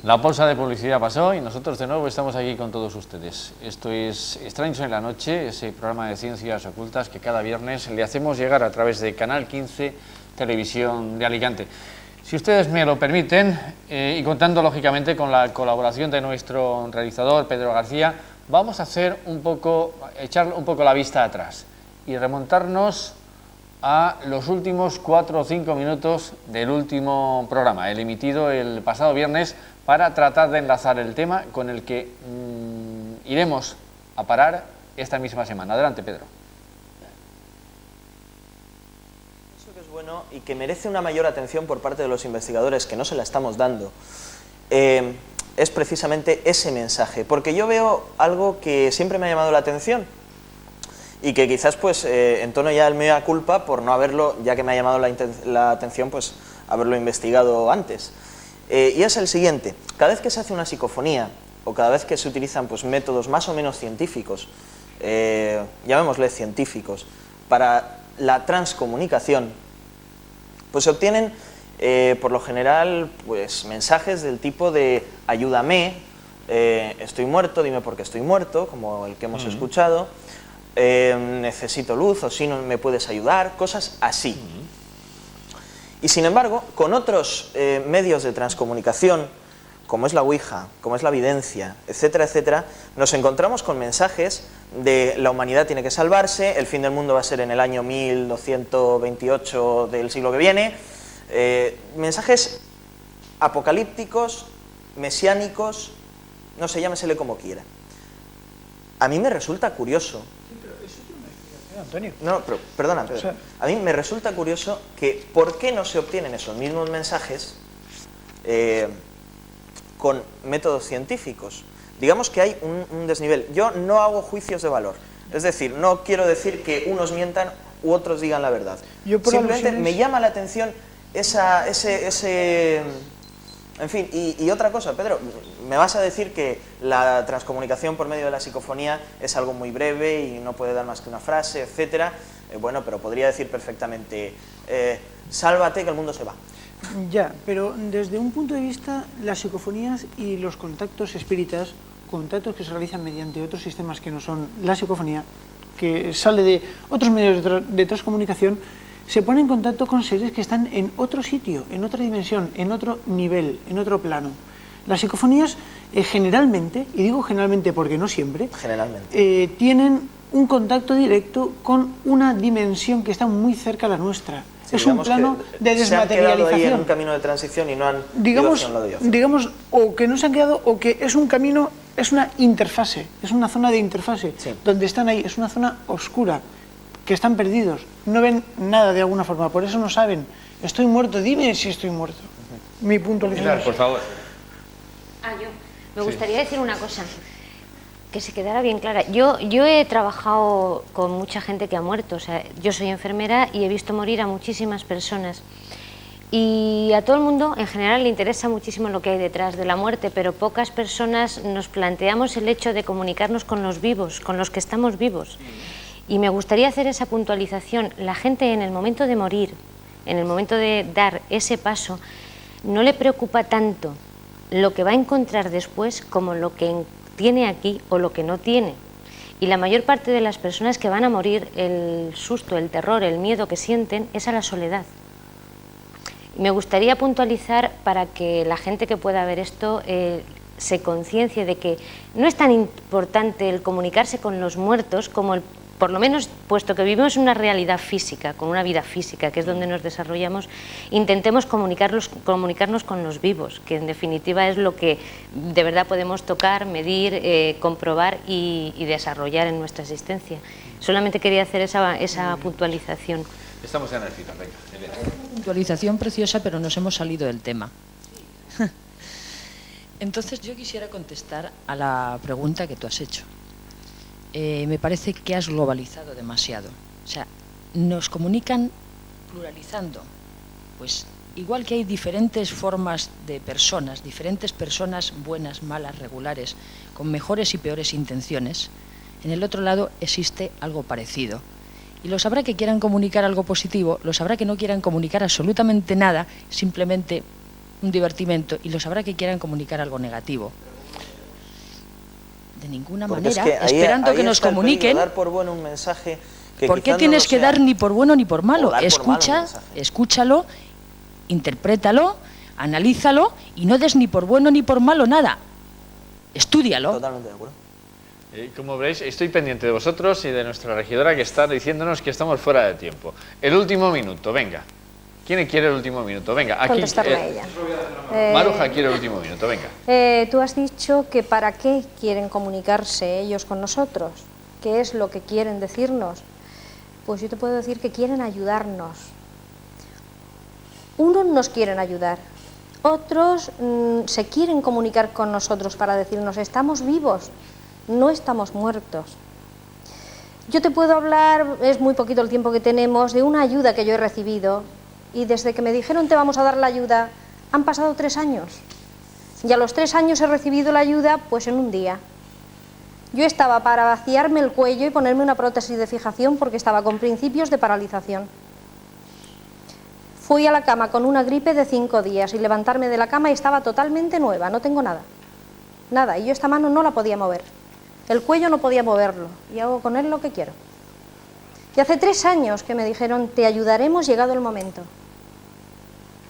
La pausa de publicidad pasó y nosotros de nuevo estamos aquí con todos ustedes. Esto es Extraños en la Noche, ese programa de ciencias ocultas que cada viernes le hacemos llegar a través de Canal 15, Televisión de Alicante. Si ustedes me lo permiten, y contando lógicamente con la colaboración de nuestro realizador Pedro García, vamos a hacer echar un poco la vista atrás y remontarnos a los últimos 4 o 5 minutos del último programa, el emitido el pasado viernes, para tratar de enlazar el tema con el que iremos a parar esta misma semana. Adelante, Pedro. Eso que es bueno y que merece una mayor atención por parte de los investigadores, que no se la estamos dando, es precisamente ese mensaje, porque yo veo algo que siempre me ha llamado la atención y que quizás pues entono ya el mea culpa por no haberlo, ya que me ha llamado la atención, pues haberlo investigado antes. Y es el siguiente: cada vez que se hace una psicofonía o cada vez que se utilizan pues métodos más o menos científicos, llamémosle científicos, para la transcomunicación, pues se obtienen por lo general pues mensajes del tipo de ayúdame, estoy muerto, dime por qué estoy muerto, como el que hemos escuchado, necesito luz o si no me puedes ayudar, cosas así. Y sin embargo, con otros medios de transcomunicación, como es la Ouija, como es la evidencia, etcétera, etcétera, nos encontramos con mensajes de la humanidad tiene que salvarse, el fin del mundo va a ser en el año 1228 del siglo que viene, mensajes apocalípticos, mesiánicos, no sé, llámesele como quiera. A mí me resulta curioso. Antonio. No, pero, perdona, Pedro. O sea, a mí me resulta curioso que ¿por qué no se obtienen esos mismos mensajes con métodos científicos? Digamos que hay un desnivel. Yo no hago juicios de valor. Es decir, no quiero decir que unos mientan u otros digan la verdad. Simplemente me llama la atención en fin, y otra cosa, Pedro, me vas a decir que la transcomunicación por medio de la psicofonía es algo muy breve y no puede dar más que una frase, etcétera. Bueno, pero podría decir perfectamente, sálvate que el mundo se va. Ya, pero desde un punto de vista, las psicofonías y los contactos espíritas, contactos que se realizan mediante otros sistemas que no son la psicofonía, que sale de otros medios de transcomunicación, se pone en contacto con seres que están en otro sitio, en otra dimensión, en otro nivel, en otro plano. Las psicofonías generalmente, y digo generalmente porque no siempre, tienen un contacto directo con una dimensión que está muy cerca a la nuestra. Sí, es un plano de desmaterialización. Se han quedado ahí en un camino de transición y no han digamos, o que no se han quedado, o que es un camino, es una interfase, es una zona de interfase, donde están ahí, es una zona oscura, que están perdidos, no ven nada de alguna forma, por eso no saben, estoy muerto, dime si estoy muerto. Mi punto de vista. Por favor. Yo me gustaría decir una cosa, que se quedara bien clara. Yo he trabajado con mucha gente que ha muerto, o sea, yo soy enfermera y he visto morir a muchísimas personas. Y a todo el mundo, en general, le interesa muchísimo lo que hay detrás de la muerte, pero pocas personas nos planteamos el hecho de comunicarnos con los vivos, con los que estamos vivos. Y me gustaría hacer esa puntualización. La gente en el momento de morir, en el momento de dar ese paso, no le preocupa tanto lo que va a encontrar después como lo que tiene aquí o lo que no tiene. Y la mayor parte de las personas que van a morir, el susto, el terror, el miedo que sienten es a la soledad. Y me gustaría puntualizar para que la gente que pueda ver esto se conciencie de que no es tan importante el comunicarse con los muertos como el, por lo menos, puesto que vivimos una realidad física, con una vida física, que es donde nos desarrollamos, intentemos comunicarnos con los vivos, que en definitiva es lo que de verdad podemos tocar, medir, comprobar y desarrollar en nuestra existencia. Solamente quería hacer esa puntualización. Estamos en el final, venga, Elena. Puntualización preciosa, pero nos hemos salido del tema. Entonces yo quisiera contestar a la pregunta que tú has hecho. Me parece que has globalizado demasiado. O sea, nos comunican pluralizando. Pues igual que hay diferentes formas de personas, diferentes personas buenas, malas, regulares, con mejores y peores intenciones, en el otro lado existe algo parecido. Y los habrá que quieran comunicar algo positivo, los habrá que no quieran comunicar absolutamente nada, simplemente un divertimento, y los habrá que quieran comunicar algo negativo. De ninguna Porque manera, es que ahí, esperando ahí que nos está el peligro, comuniquen. dar por bueno un mensaje que ¿Por qué quizás no tienes lo que sea. dar ni por bueno ni por malo? O dar por malo un mensaje. Escúchalo, interprétalo, analízalo y no des ni por bueno ni por malo nada. Estúdialo. Totalmente de acuerdo. Como veis, estoy pendiente de vosotros y de nuestra regidora que está diciéndonos que estamos fuera de tiempo. El último minuto, venga. ¿Quién quiere el último minuto? Venga, aquí. Contestarle a ella. Maruja quiere el último minuto, venga. Tú has dicho que para qué quieren comunicarse ellos con nosotros, qué es lo que quieren decirnos. Pues yo te puedo decir que quieren ayudarnos. Unos nos quieren ayudar, otros se quieren comunicar con nosotros para decirnos estamos vivos, no estamos muertos. Yo te puedo hablar, es muy poquito el tiempo que tenemos, de una ayuda que yo he recibido. Y desde que me dijeron te vamos a dar la ayuda, han pasado 3 años. Y a los 3 años he recibido la ayuda pues en un día. Yo estaba para vaciarme el cuello y ponerme una prótesis de fijación porque estaba con principios de paralización. Fui a la cama con una gripe de 5 días y levantarme de la cama y estaba totalmente nueva, no tengo nada. Nada, y yo esta mano no la podía mover. El cuello no podía moverlo y hago con él lo que quiero. Y hace 3 años que me dijeron te ayudaremos llegado el momento.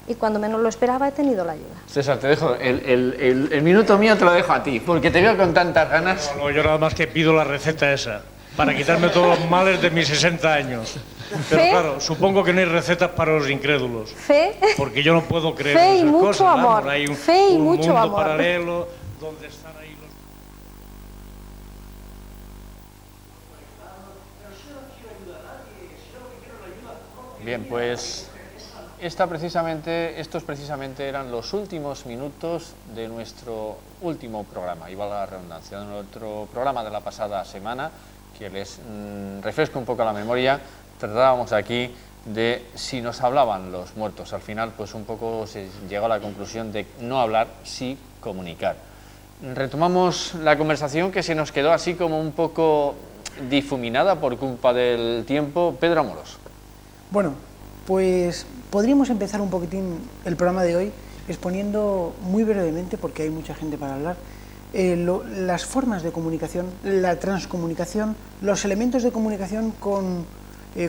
Y cuando menos lo esperaba he tenido la ayuda. César, te dejo, el minuto mío te lo dejo a ti, porque te veo con tantas ganas. No, yo nada más que pido la receta esa, para quitarme todos los males de mis 60 años. Pero Fe. claro, supongo que no hay recetas para los incrédulos. Fe, Porque yo no puedo creer Fe y en esas mucho cosas. amor. Vamos, hay un, Fe y un mucho mundo amor. paralelo donde están ahí los... Bien, pues estos precisamente eran los últimos minutos de nuestro último programa, y valga la redundancia, de nuestro programa de la pasada semana, que les refresco un poco la memoria. Tratábamos aquí de si nos hablaban los muertos. Al final, pues un poco se llegó a la conclusión de no hablar, sí comunicar. Retomamos la conversación que se nos quedó así como un poco difuminada por culpa del tiempo. Pedro Amoros. Bueno, pues podríamos empezar un poquitín el programa de hoy exponiendo muy brevemente, porque hay mucha gente para hablar, las formas de comunicación, la transcomunicación, los elementos de comunicación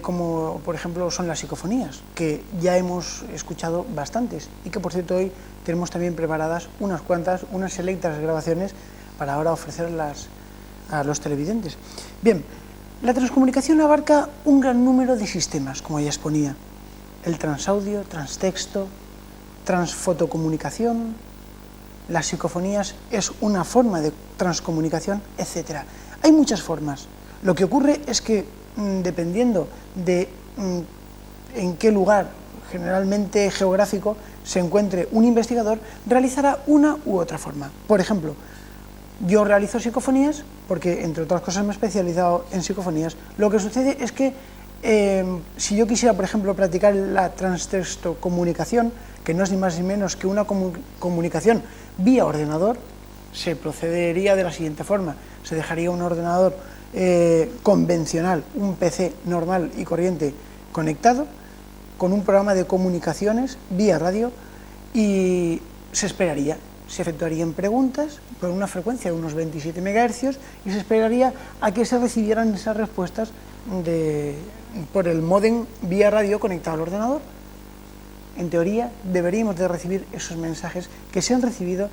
como por ejemplo son las psicofonías, que ya hemos escuchado bastantes y que por cierto hoy tenemos también preparadas unas selectas grabaciones para ahora ofrecerlas a los televidentes. Bien, la transcomunicación abarca un gran número de sistemas, como ya exponía: el transaudio, transtexto, transfotocomunicación. Las psicofonías es una forma de transcomunicación, etc. Hay muchas formas. Lo que ocurre es que dependiendo de en qué lugar, generalmente geográfico, se encuentre un investigador, realizará una u otra forma. Por ejemplo, yo realizo psicofonías porque, entre otras cosas, me he especializado en psicofonías. Lo que sucede es que si yo quisiera, por ejemplo, practicar la transtextocomunicación, que no es ni más ni menos que una comunicación vía ordenador, se procedería de la siguiente forma: se dejaría un ordenador convencional, un PC normal y corriente conectado con un programa de comunicaciones vía radio y se esperaría. Se efectuarían preguntas por una frecuencia de unos 27 MHz y se esperaría a que se recibieran esas respuestas por el módem vía radio conectado al ordenador. En teoría, deberíamos de recibir esos mensajes que se han recibido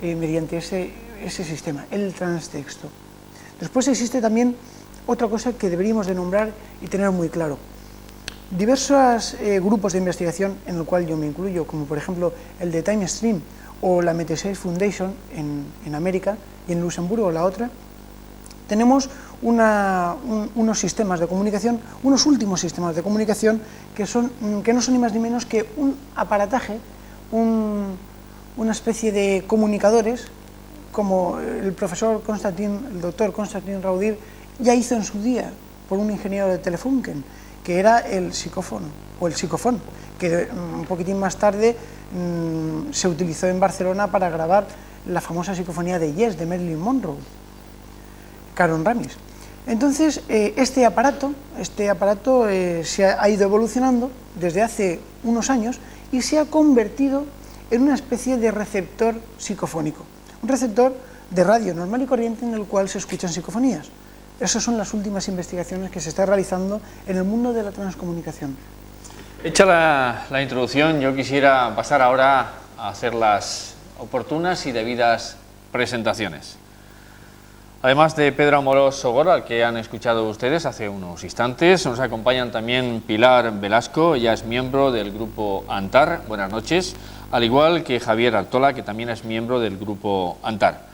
mediante ese sistema, el transtexto. Después existe también otra cosa que deberíamos de nombrar y tener muy claro. Diversos grupos de investigación, en el cual yo me incluyo, como por ejemplo el de TimeStream o la Metaseis Foundation en América, y en Luxemburgo la otra, tenemos unos sistemas de comunicación, unos últimos sistemas de comunicación que no son ni más ni menos que un aparataje, una especie de comunicadores, como el doctor Konstantin Raudiv ya hizo en su día por un ingeniero de Telefunken, que era el psicófono o el psicofón, que un poquitín más tarde se utilizó en Barcelona para grabar la famosa psicofonía de Yes, de Marilyn Monroe, Caron Ramis. Entonces, este aparato se ha ido evolucionando desde hace unos años y se ha convertido en una especie de receptor psicofónico, un receptor de radio normal y corriente en el cual se escuchan psicofonías. Esas son las últimas investigaciones que se están realizando en el mundo de la transcomunicación. Hecha la introducción, yo quisiera pasar ahora a hacer las oportunas y debidas presentaciones. Además de Pedro Amorós Sogor, al que han escuchado ustedes hace unos instantes, nos acompañan también Pilar Velasco, ella es miembro del grupo ANTAR, buenas noches, al igual que Javier Artola, que también es miembro del grupo ANTAR.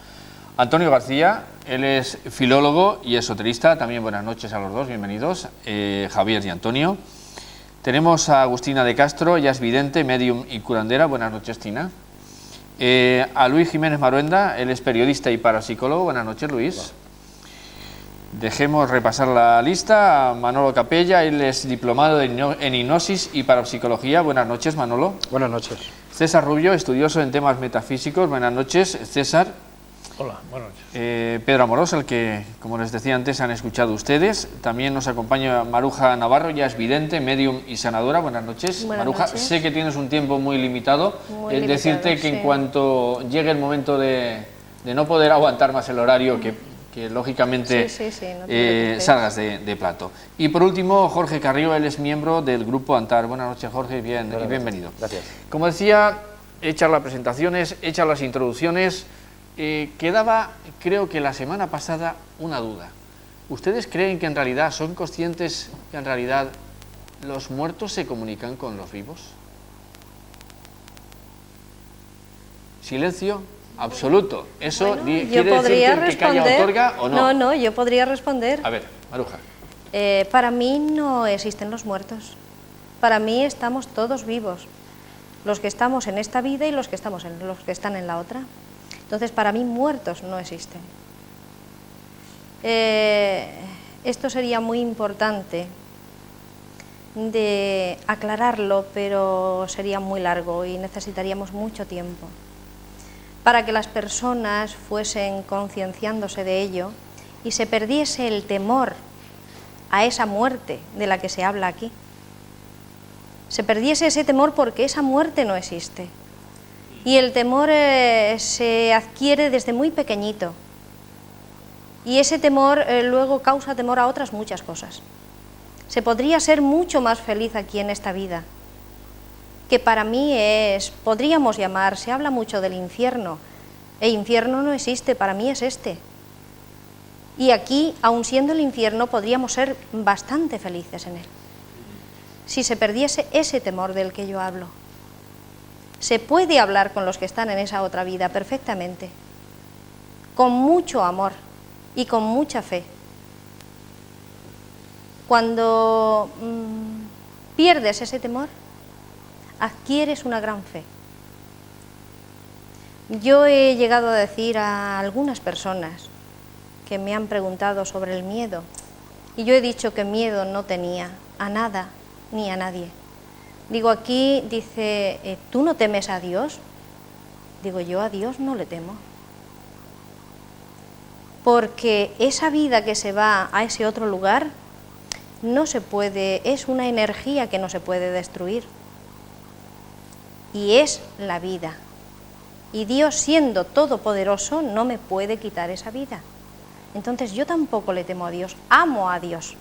Antonio García, él es filólogo y esoterista, también buenas noches a los dos, bienvenidos, Javier y Antonio. Tenemos a Agustina de Castro, ella es vidente, medium y curandera, buenas noches, Tina. A Luis Jiménez Maruenda, él es periodista y parapsicólogo, buenas noches, Luis. Dejemos repasar la lista. A Manolo Capella, él es diplomado en hipnosis y parapsicología, buenas noches, Manolo. Buenas noches. César Rubio, estudioso en temas metafísicos, buenas noches, César. Hola, buenas noches. Pedro Amorós, al que, como les decía antes, han escuchado ustedes. También nos acompaña Maruja Navarro, ya es vidente, medium y sanadora. Buenas noches. Buenas Maruja, noches. Sé que tienes un tiempo muy limitado. Decirte que en cuanto llegue el momento de no poder aguantar más el horario, que lógicamente Sí, no te preocupes. salgas de plato. Y por último, Jorge Carrillo, él es miembro del grupo ANTAR. Buenas noches, Jorge, y bienvenido. Gracias. Como decía, hechas las presentaciones, hechas las introducciones, quedaba, creo que la semana pasada, una duda. ¿Ustedes creen que en realidad son conscientes que en realidad los muertos se comunican con los vivos? Silencio absoluto. ¿Eso Bueno, yo quiere decir podría que el que calla responder. otorga o no? No, yo podría responder. A ver, Maruja. Para mí no existen los muertos. Para mí estamos todos vivos. Los que estamos en esta vida y los que están en la otra. Entonces, para mí muertos no existen. Esto sería muy importante de aclararlo, pero sería muy largo y necesitaríamos mucho tiempo para que las personas fuesen concienciándose de ello y se perdiese el temor a esa muerte de la que se habla aquí. Se perdiese ese temor porque esa muerte no existe. Y el temor se adquiere desde muy pequeñito. Y ese temor luego causa temor a otras muchas cosas. Se podría ser mucho más feliz aquí en esta vida, que para mí podríamos llamar, se habla mucho del infierno. El infierno no existe, para mí es este. Y aquí, aun siendo el infierno, podríamos ser bastante felices en él. Si se perdiese ese temor del que yo hablo. Se puede hablar con los que están en esa otra vida perfectamente, con mucho amor y con mucha fe. Cuando pierdes ese temor, adquieres una gran fe. Yo he llegado a decir a algunas personas que me han preguntado sobre el miedo, y yo he dicho que miedo no tenía a nada ni a nadie. Digo, aquí dice, ¿tú no temes a Dios? Digo, yo a Dios no le temo. Porque esa vida que se va a ese otro lugar no se puede, es una energía que no se puede destruir. Y es la vida. Y Dios, siendo todopoderoso, no me puede quitar esa vida. Entonces yo tampoco le temo a Dios, amo a Dios,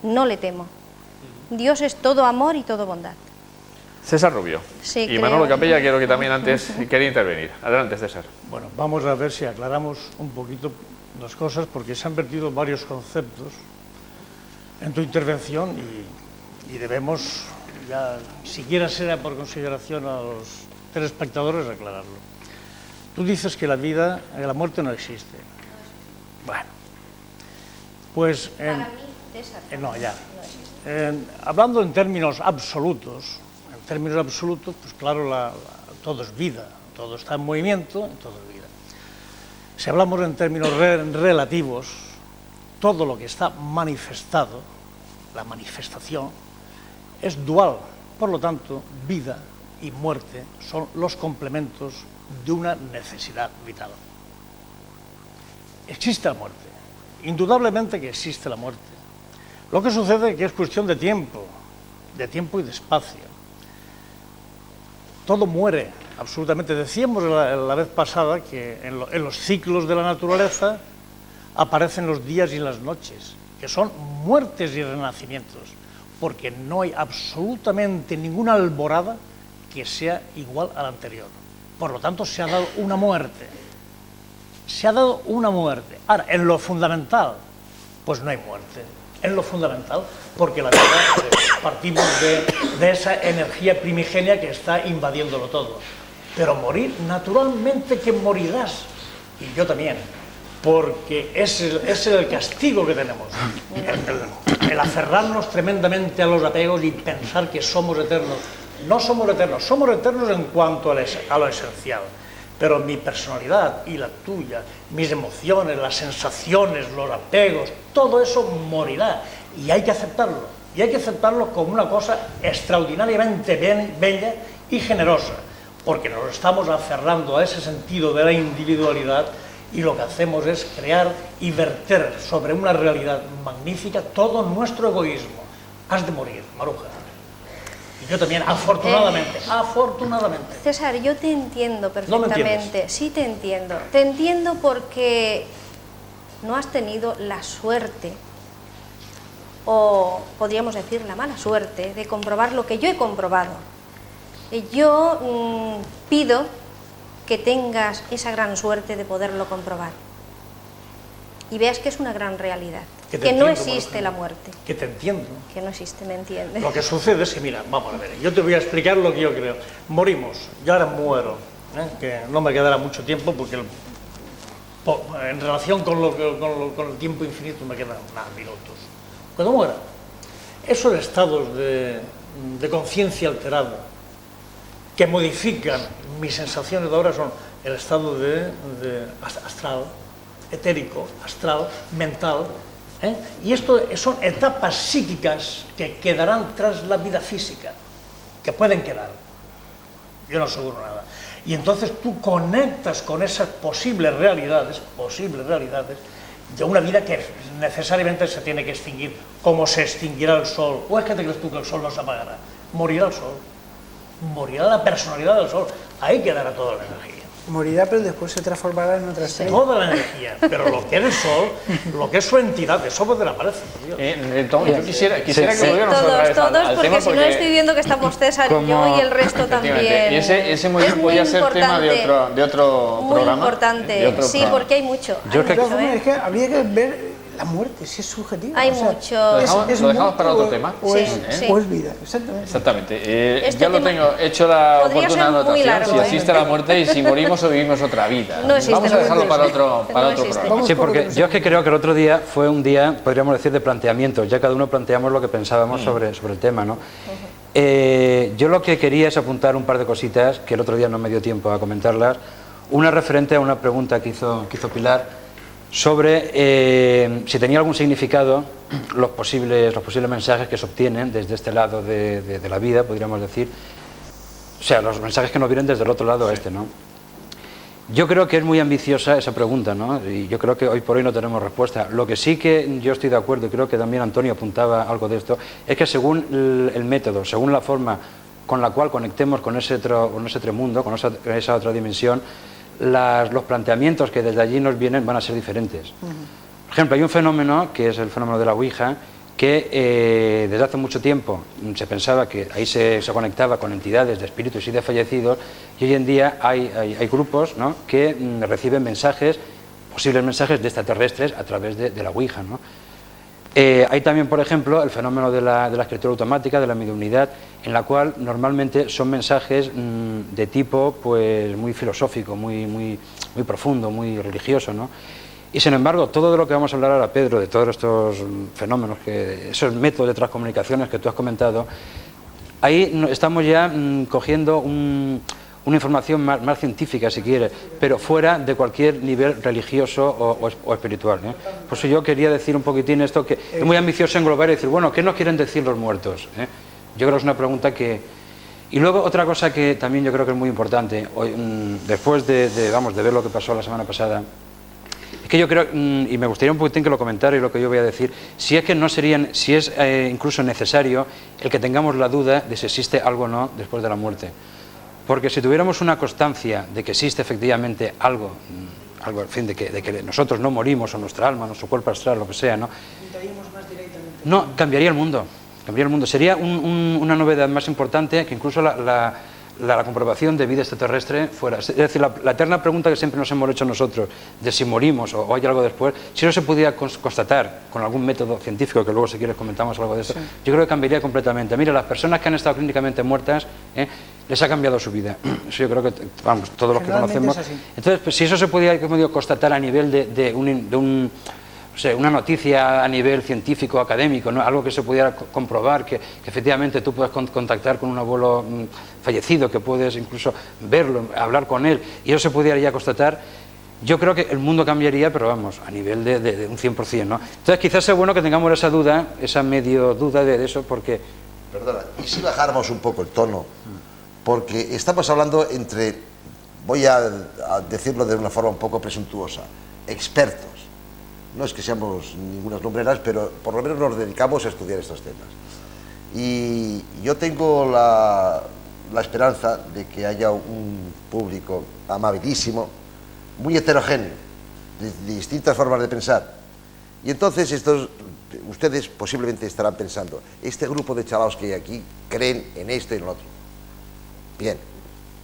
no le temo. Dios es todo amor y todo bondad. César Rubio. Sí, y creo. Manolo Capella, creo que también antes quería intervenir. Adelante, César. Bueno, vamos a ver si aclaramos un poquito las cosas, porque se han vertido varios conceptos en tu intervención y debemos, ya, siquiera sea por consideración a los telespectadores, aclararlo. Tú dices que la muerte no existe. Bueno, pues... Para mí, César, no, ya. Hablando en términos absolutos, pues claro, todo es vida, todo está en movimiento, todo es vida. Si hablamos en términos relativos, todo lo que está manifestado, la manifestación, es dual. Por lo tanto, vida y muerte son los complementos de una necesidad vital. Existe la muerte, indudablemente que existe la muerte. Lo que sucede es que es cuestión de tiempo y de espacio. Todo muere absolutamente. Decíamos la vez pasada que en los ciclos de la naturaleza aparecen los días y las noches, que son muertes y renacimientos, porque no hay absolutamente ninguna alborada que sea igual a la anterior. Por lo tanto, se ha dado una muerte. Se ha dado una muerte. Ahora, en lo fundamental, pues no hay muerte. En lo fundamental, porque la vida, partimos de esa energía primigenia que está invadiéndolo todo. Pero morir, naturalmente que morirás, y yo también, porque ese es el castigo que tenemos, el aferrarnos tremendamente a los apegos y pensar que somos eternos. No somos eternos en cuanto a lo esencial, pero mi personalidad y la tuya, mis emociones, las sensaciones, los apegos, todo eso morirá, y hay que aceptarlo como una cosa extraordinariamente bella y generosa, porque nos estamos aferrando a ese sentido de la individualidad, y lo que hacemos es crear y verter sobre una realidad magnífica todo nuestro egoísmo. Has de morir, Maruja. Y yo también, afortunadamente. César, yo te entiendo perfectamente. ¿No me entiendes? Sí, te entiendo. Te entiendo porque no has tenido la suerte, o podríamos decir la mala suerte, de comprobar lo que yo he comprobado. Yo pido que tengas esa gran suerte de poderlo comprobar y veas que es una gran realidad, que no existe la muerte. Que te entiendo. Que no existe, ¿me entiendes? Lo que sucede es que, mira, vamos a ver, yo te voy a explicar lo que yo creo. Morimos, yo ahora muero, que no me quedará mucho tiempo porque en relación con el tiempo infinito me quedan nada, minutos. Cuando muera, esos estados de conciencia alterada que modifican mis sensaciones de ahora son el estado de astral, etérico, astral, mental, y esto son etapas psíquicas que quedarán tras la vida física, que pueden quedar, yo no aseguro nada, y entonces tú conectas con esas posibles realidades de una vida que necesariamente se tiene que extinguir, como se extinguirá el sol. ¿O es que te crees tú que el sol no se apagará? Morirá el sol, morirá la personalidad del sol, ahí quedará toda la energía. Morirá, pero después se transformará en otra estrella. Toda la energía, pero lo que es el sol, lo que es su entidad, eso desaparece. Yo quisiera que volviéramos otra vez todos, al tema, porque si no estoy viendo que estamos César y yo y el resto también. Y ese morir podría ser tema de otro muy programa. importante, sí, porque hay mucho. De todas formas, es que habría que ver la muerte, si es subjetiva. Hay o sea, mucho. Lo dejamos para otro tema. O Sí, es, sí. o es vida, exactamente. Exactamente. Este Ya lo tema tengo hecho la podría oportuna ser muy anotación. largo, Si existe la muerte y si morimos o vivimos otra vida. No existe Vamos a la dejarlo muerte. para otro No existe. programa. Vamos Sí, por porque lo que yo es que creo que el otro día fue un día, podríamos decir, de planteamientos. Ya cada uno planteamos lo que pensábamos sobre el tema, ¿no? Yo lo que quería es apuntar un par de cositas que el otro día no me dio tiempo a comentarlas. Una referente a una pregunta que hizo Pilar sobre si tenía algún significado los posibles mensajes que se obtienen desde este lado de la vida, podríamos decir. O sea, los mensajes que nos vienen desde el otro lado este, ¿no? Yo creo que es muy ambiciosa esa pregunta, ¿no? Y yo creo que hoy por hoy no tenemos respuesta. Lo que sí que yo estoy de acuerdo, y creo que también Antonio apuntaba algo de esto, es que según el método, según la forma con la cual conectemos con ese otro mundo, con esa otra dimensión, los planteamientos que desde allí nos vienen van a ser diferentes. Por ejemplo, hay un fenómeno que es el fenómeno de la Ouija, que desde hace mucho tiempo se pensaba que ahí se conectaba con entidades de espíritus y de fallecidos, y hoy en día hay grupos, ¿no?, que reciben posibles mensajes de extraterrestres a través de la Ouija, ¿no? Hay también, por ejemplo, el fenómeno de la escritura automática, de la mediunidad, en la cual normalmente son mensajes de tipo pues muy filosófico, muy profundo, muy religioso, ¿no? Y sin embargo, todo de lo que vamos a hablar ahora, Pedro, de todos estos fenómenos, esos métodos de transcomunicaciones que tú has comentado, ahí estamos ya cogiendo una información más científica, si quieres, pero fuera de cualquier nivel religioso o espiritual, ¿eh? Por eso yo quería decir un poquitín esto, que es muy ambicioso englobar y decir, bueno, ¿qué nos quieren decir los muertos? Yo creo que es una pregunta que... Y luego otra cosa que también yo creo que es muy importante, hoy, después de ver lo que pasó la semana pasada, es que yo creo, y me gustaría un poquitín que lo comentara y lo que yo voy a decir, si es incluso necesario el que tengamos la duda de si existe algo o no después de la muerte. Porque si tuviéramos una constancia de que existe efectivamente algo, en fin, de que nosotros no morimos, o nuestra alma, nuestro cuerpo astral, lo que sea, ¿no? No, cambiaría el mundo. Sería una novedad más importante que incluso la comprobación de vida extraterrestre fuera. Es decir, la eterna pregunta que siempre nos hemos hecho nosotros, de si morimos o hay algo después, si no se pudiera constatar con algún método científico, que luego si quieres comentamos algo de eso, sí, yo creo que cambiaría completamente. Mira, las personas que han estado clínicamente muertas, les ha cambiado su vida. Eso yo creo que, vamos, todos los que conocemos. Entonces, pues, si eso se pudiera, como digo, constatar a nivel de una noticia a nivel científico, académico, ¿no? Algo que se pudiera comprobar, que efectivamente tú puedes contactar con un abuelo fallecido, que puedes incluso verlo, hablar con él, y eso se pudiera ya constatar, yo creo que el mundo cambiaría, pero vamos, a nivel de un 100%, ¿no? Entonces quizás sea bueno que tengamos esa duda, esa medio duda de eso, porque... Perdona, ¿y si bajáramos un poco el tono? Porque estamos hablando entre, voy a decirlo de una forma un poco presuntuosa, expertos. No es que seamos ningunas lumbreras, pero por lo menos nos dedicamos a estudiar estos temas. Y yo tengo la esperanza de que haya un público amabilísimo, muy heterogéneo, de distintas formas de pensar. Y entonces ustedes posiblemente estarán pensando, este grupo de chalaos que hay aquí creen en esto y en lo otro. Bien,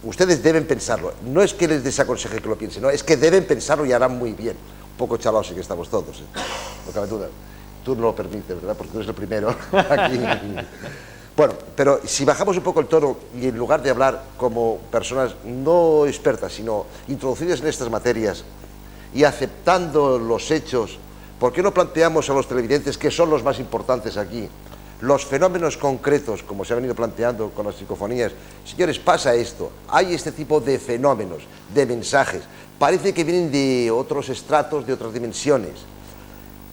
ustedes deben pensarlo. No es que les desaconseje que lo piensen, no, es que deben pensarlo y harán muy bien. Poco chalaos que estamos todos, no cabe duda. Tú no lo permites, ¿verdad? Porque tú eres el primero aquí. Bueno, pero si bajamos un poco el tono y en lugar de hablar como personas no expertas, sino introducidas en estas materias y aceptando los hechos, ¿por qué no planteamos a los televidentes, que son los más importantes aquí, los fenómenos concretos, como se ha venido planteando con las psicofonías? Señores, pasa esto, hay este tipo de fenómenos, de mensajes, parece que vienen de otros estratos, de otras dimensiones,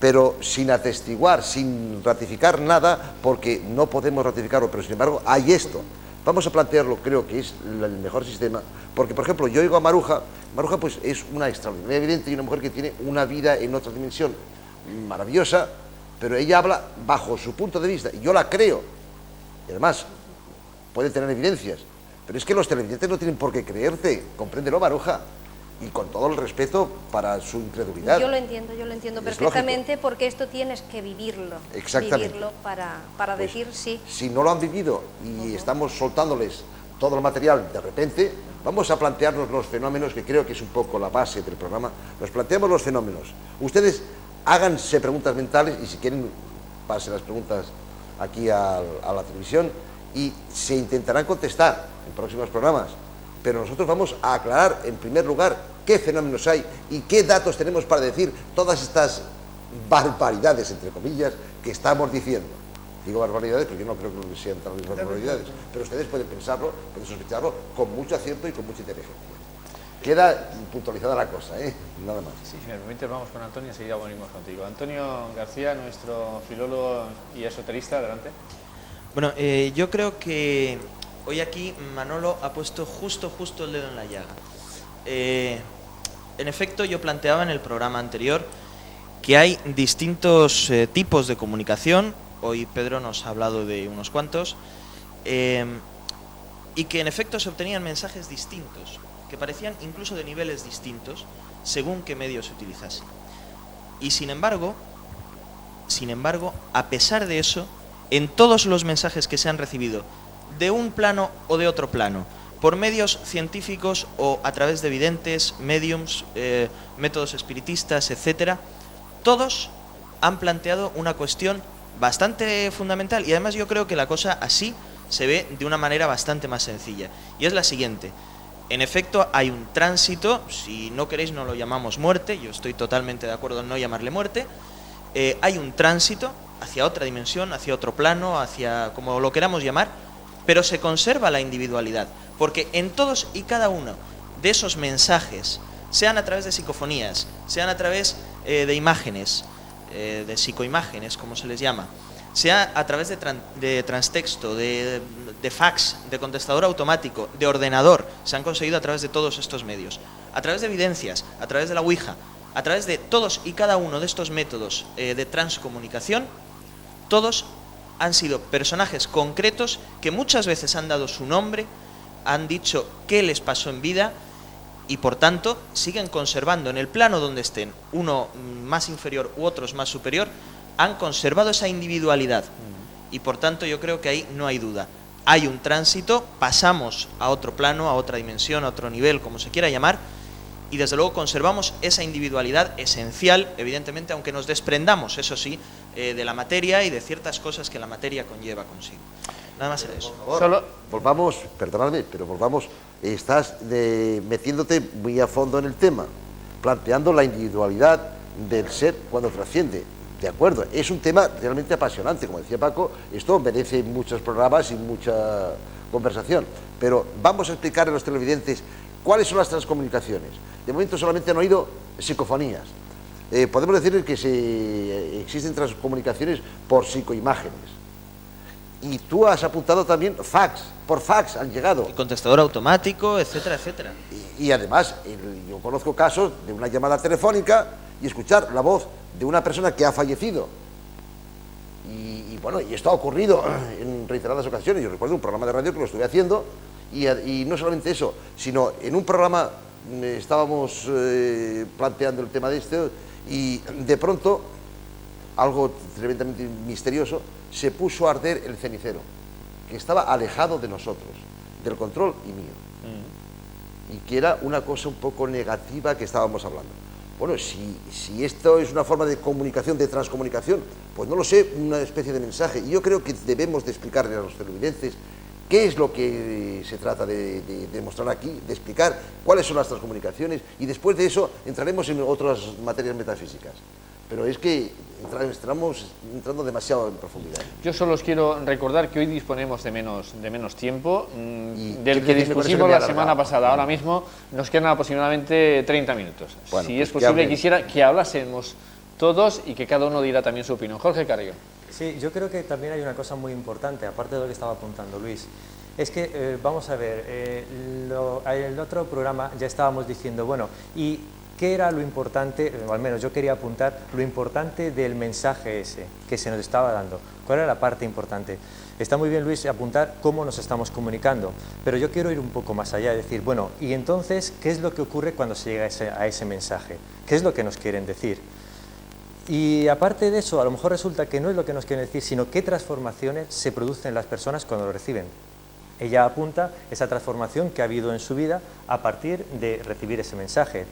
pero sin atestiguar, sin ratificar nada, porque no podemos ratificarlo, pero sin embargo hay esto. Vamos a plantearlo, creo que es el mejor sistema, porque por ejemplo yo oigo a Maruja pues es una extraordinaria evidente y una mujer que tiene una vida en otra dimensión maravillosa, pero ella habla bajo su punto de vista, y yo la creo, y además puede tener evidencias, pero es que los televidentes no tienen por qué creerte, compréndelo, Maruja, y con todo el respeto para su incredulidad. Yo lo entiendo perfectamente, lógico, porque esto tienes que vivirlo. Exactamente. Vivirlo para pues, decir sí. Si no lo han vivido y estamos soltándoles todo el material de repente, vamos a plantearnos los fenómenos, que creo que es un poco la base del programa. Nos planteamos los fenómenos. Ustedes háganse preguntas mentales y si quieren pasen las preguntas aquí a la televisión y se intentarán contestar en próximos programas. Pero nosotros vamos a aclarar en primer lugar qué fenómenos hay y qué datos tenemos para decir todas estas barbaridades, entre comillas, que estamos diciendo. Digo barbaridades porque yo no creo que sean tan barbaridades, pero ustedes pueden pensarlo, pueden sospecharlo con mucho acierto y con mucha inteligencia. Queda puntualizada la cosa, nada más. Sí, si me permite, vamos con Antonio, enseguida venimos contigo. Antonio García, nuestro filólogo y esoterista, adelante. Bueno, yo creo que hoy aquí Manolo ha puesto justo el dedo en la llaga. En efecto, yo planteaba en el programa anterior que hay distintos tipos de comunicación. Hoy Pedro nos ha hablado de unos cuantos. Y que en efecto se obtenían mensajes distintos, que parecían incluso de niveles distintos, según qué medios se utilizasen. Y sin embargo, a pesar de eso, en todos los mensajes que se han recibido, de un plano o de otro plano, por medios científicos o a través de videntes, mediums, métodos espiritistas, etcétera, todos han planteado una cuestión bastante fundamental, y además yo creo que la cosa así se ve de una manera bastante más sencilla, y es la siguiente. En efecto, hay un tránsito, si no queréis no lo llamamos muerte, yo estoy totalmente de acuerdo en no llamarle muerte, hay un tránsito hacia otra dimensión, hacia otro plano, hacia como lo queramos llamar, pero se conserva la individualidad, porque en todos y cada uno de esos mensajes, sean a través de psicofonías, sean a través de imágenes, de psicoimágenes, como se les llama, sea a través de transtexto, de fax, de contestador automático, de ordenador, se han conseguido a través de todos estos medios, a través de evidencias, a través de la Ouija, a través de todos y cada uno de estos métodos de transcomunicación, todos han sido personajes concretos que muchas veces han dado su nombre han dicho qué les pasó en vida y por tanto siguen conservando en el plano donde estén, uno más inferior u otros más superior, han conservado esa individualidad y por tanto yo creo que ahí no hay duda. Hay un tránsito, pasamos a otro plano, a otra dimensión, a otro nivel, como se quiera llamar, y desde luego conservamos esa individualidad esencial, evidentemente, aunque nos desprendamos, eso sí, de la materia y de ciertas cosas que la materia conlleva consigo. Nada más era eso. Volvamos, perdonadme, pero volvamos, estás metiéndote muy a fondo en el tema, planteando la individualidad del ser cuando trasciende. De acuerdo, es un tema realmente apasionante, como decía Paco, esto merece muchos programas y mucha conversación, pero vamos a explicar a los televidentes cuáles son las transcomunicaciones. De momento solamente han oído psicofonías. Podemos decir que existen transcomunicaciones por psicoimágenes. Y tú has apuntado también fax, por fax han llegado. Y contestador automático, etcétera, etcétera. Y además, yo conozco casos de una llamada telefónica y escuchar la voz de una persona que ha fallecido. Y bueno, y esto ha ocurrido en reiteradas ocasiones. Yo recuerdo un programa de radio que lo estuve haciendo y no solamente eso, sino en un programa estábamos planteando el tema de esto y de pronto, algo tremendamente misterioso, se puso a arder el cenicero, que estaba alejado de nosotros, del control y mío. Y que era una cosa un poco negativa que estábamos hablando. Bueno, si esto es una forma de comunicación, de transcomunicación, pues no lo sé, una especie de mensaje. Y yo creo que debemos de explicarle a los televidentes qué es lo que se trata de demostrar aquí, de explicar cuáles son las transcomunicaciones y después de eso entraremos en otras materias metafísicas. Pero es que estamos entrando demasiado en profundidad. Yo solo os quiero recordar que hoy disponemos de menos tiempo del que me dispusimos la semana pasada. Ahora mismo nos quedan aproximadamente 30 minutos. Bueno, si pues es posible, quisiera que hablásemos todos y que cada uno diera también su opinión. Jorge Carrión. Sí, yo creo que también hay una cosa muy importante, aparte de lo que estaba apuntando Luis. Es que, vamos a ver, el otro programa ya estábamos diciendo, bueno, y ¿qué era lo importante, o al menos yo quería apuntar, lo importante del mensaje ese que se nos estaba dando? ¿Cuál era la parte importante? Está muy bien, Luis, apuntar cómo nos estamos comunicando, pero yo quiero ir un poco más allá, decir, bueno, y entonces, ¿qué es lo que ocurre cuando se llega a ese mensaje? ¿Qué es lo que nos quieren decir? Y aparte de eso, a lo mejor resulta que no es lo que nos quieren decir, sino qué transformaciones se producen en las personas cuando lo reciben. Ella apunta esa transformación que ha habido en su vida a partir de recibir ese mensaje.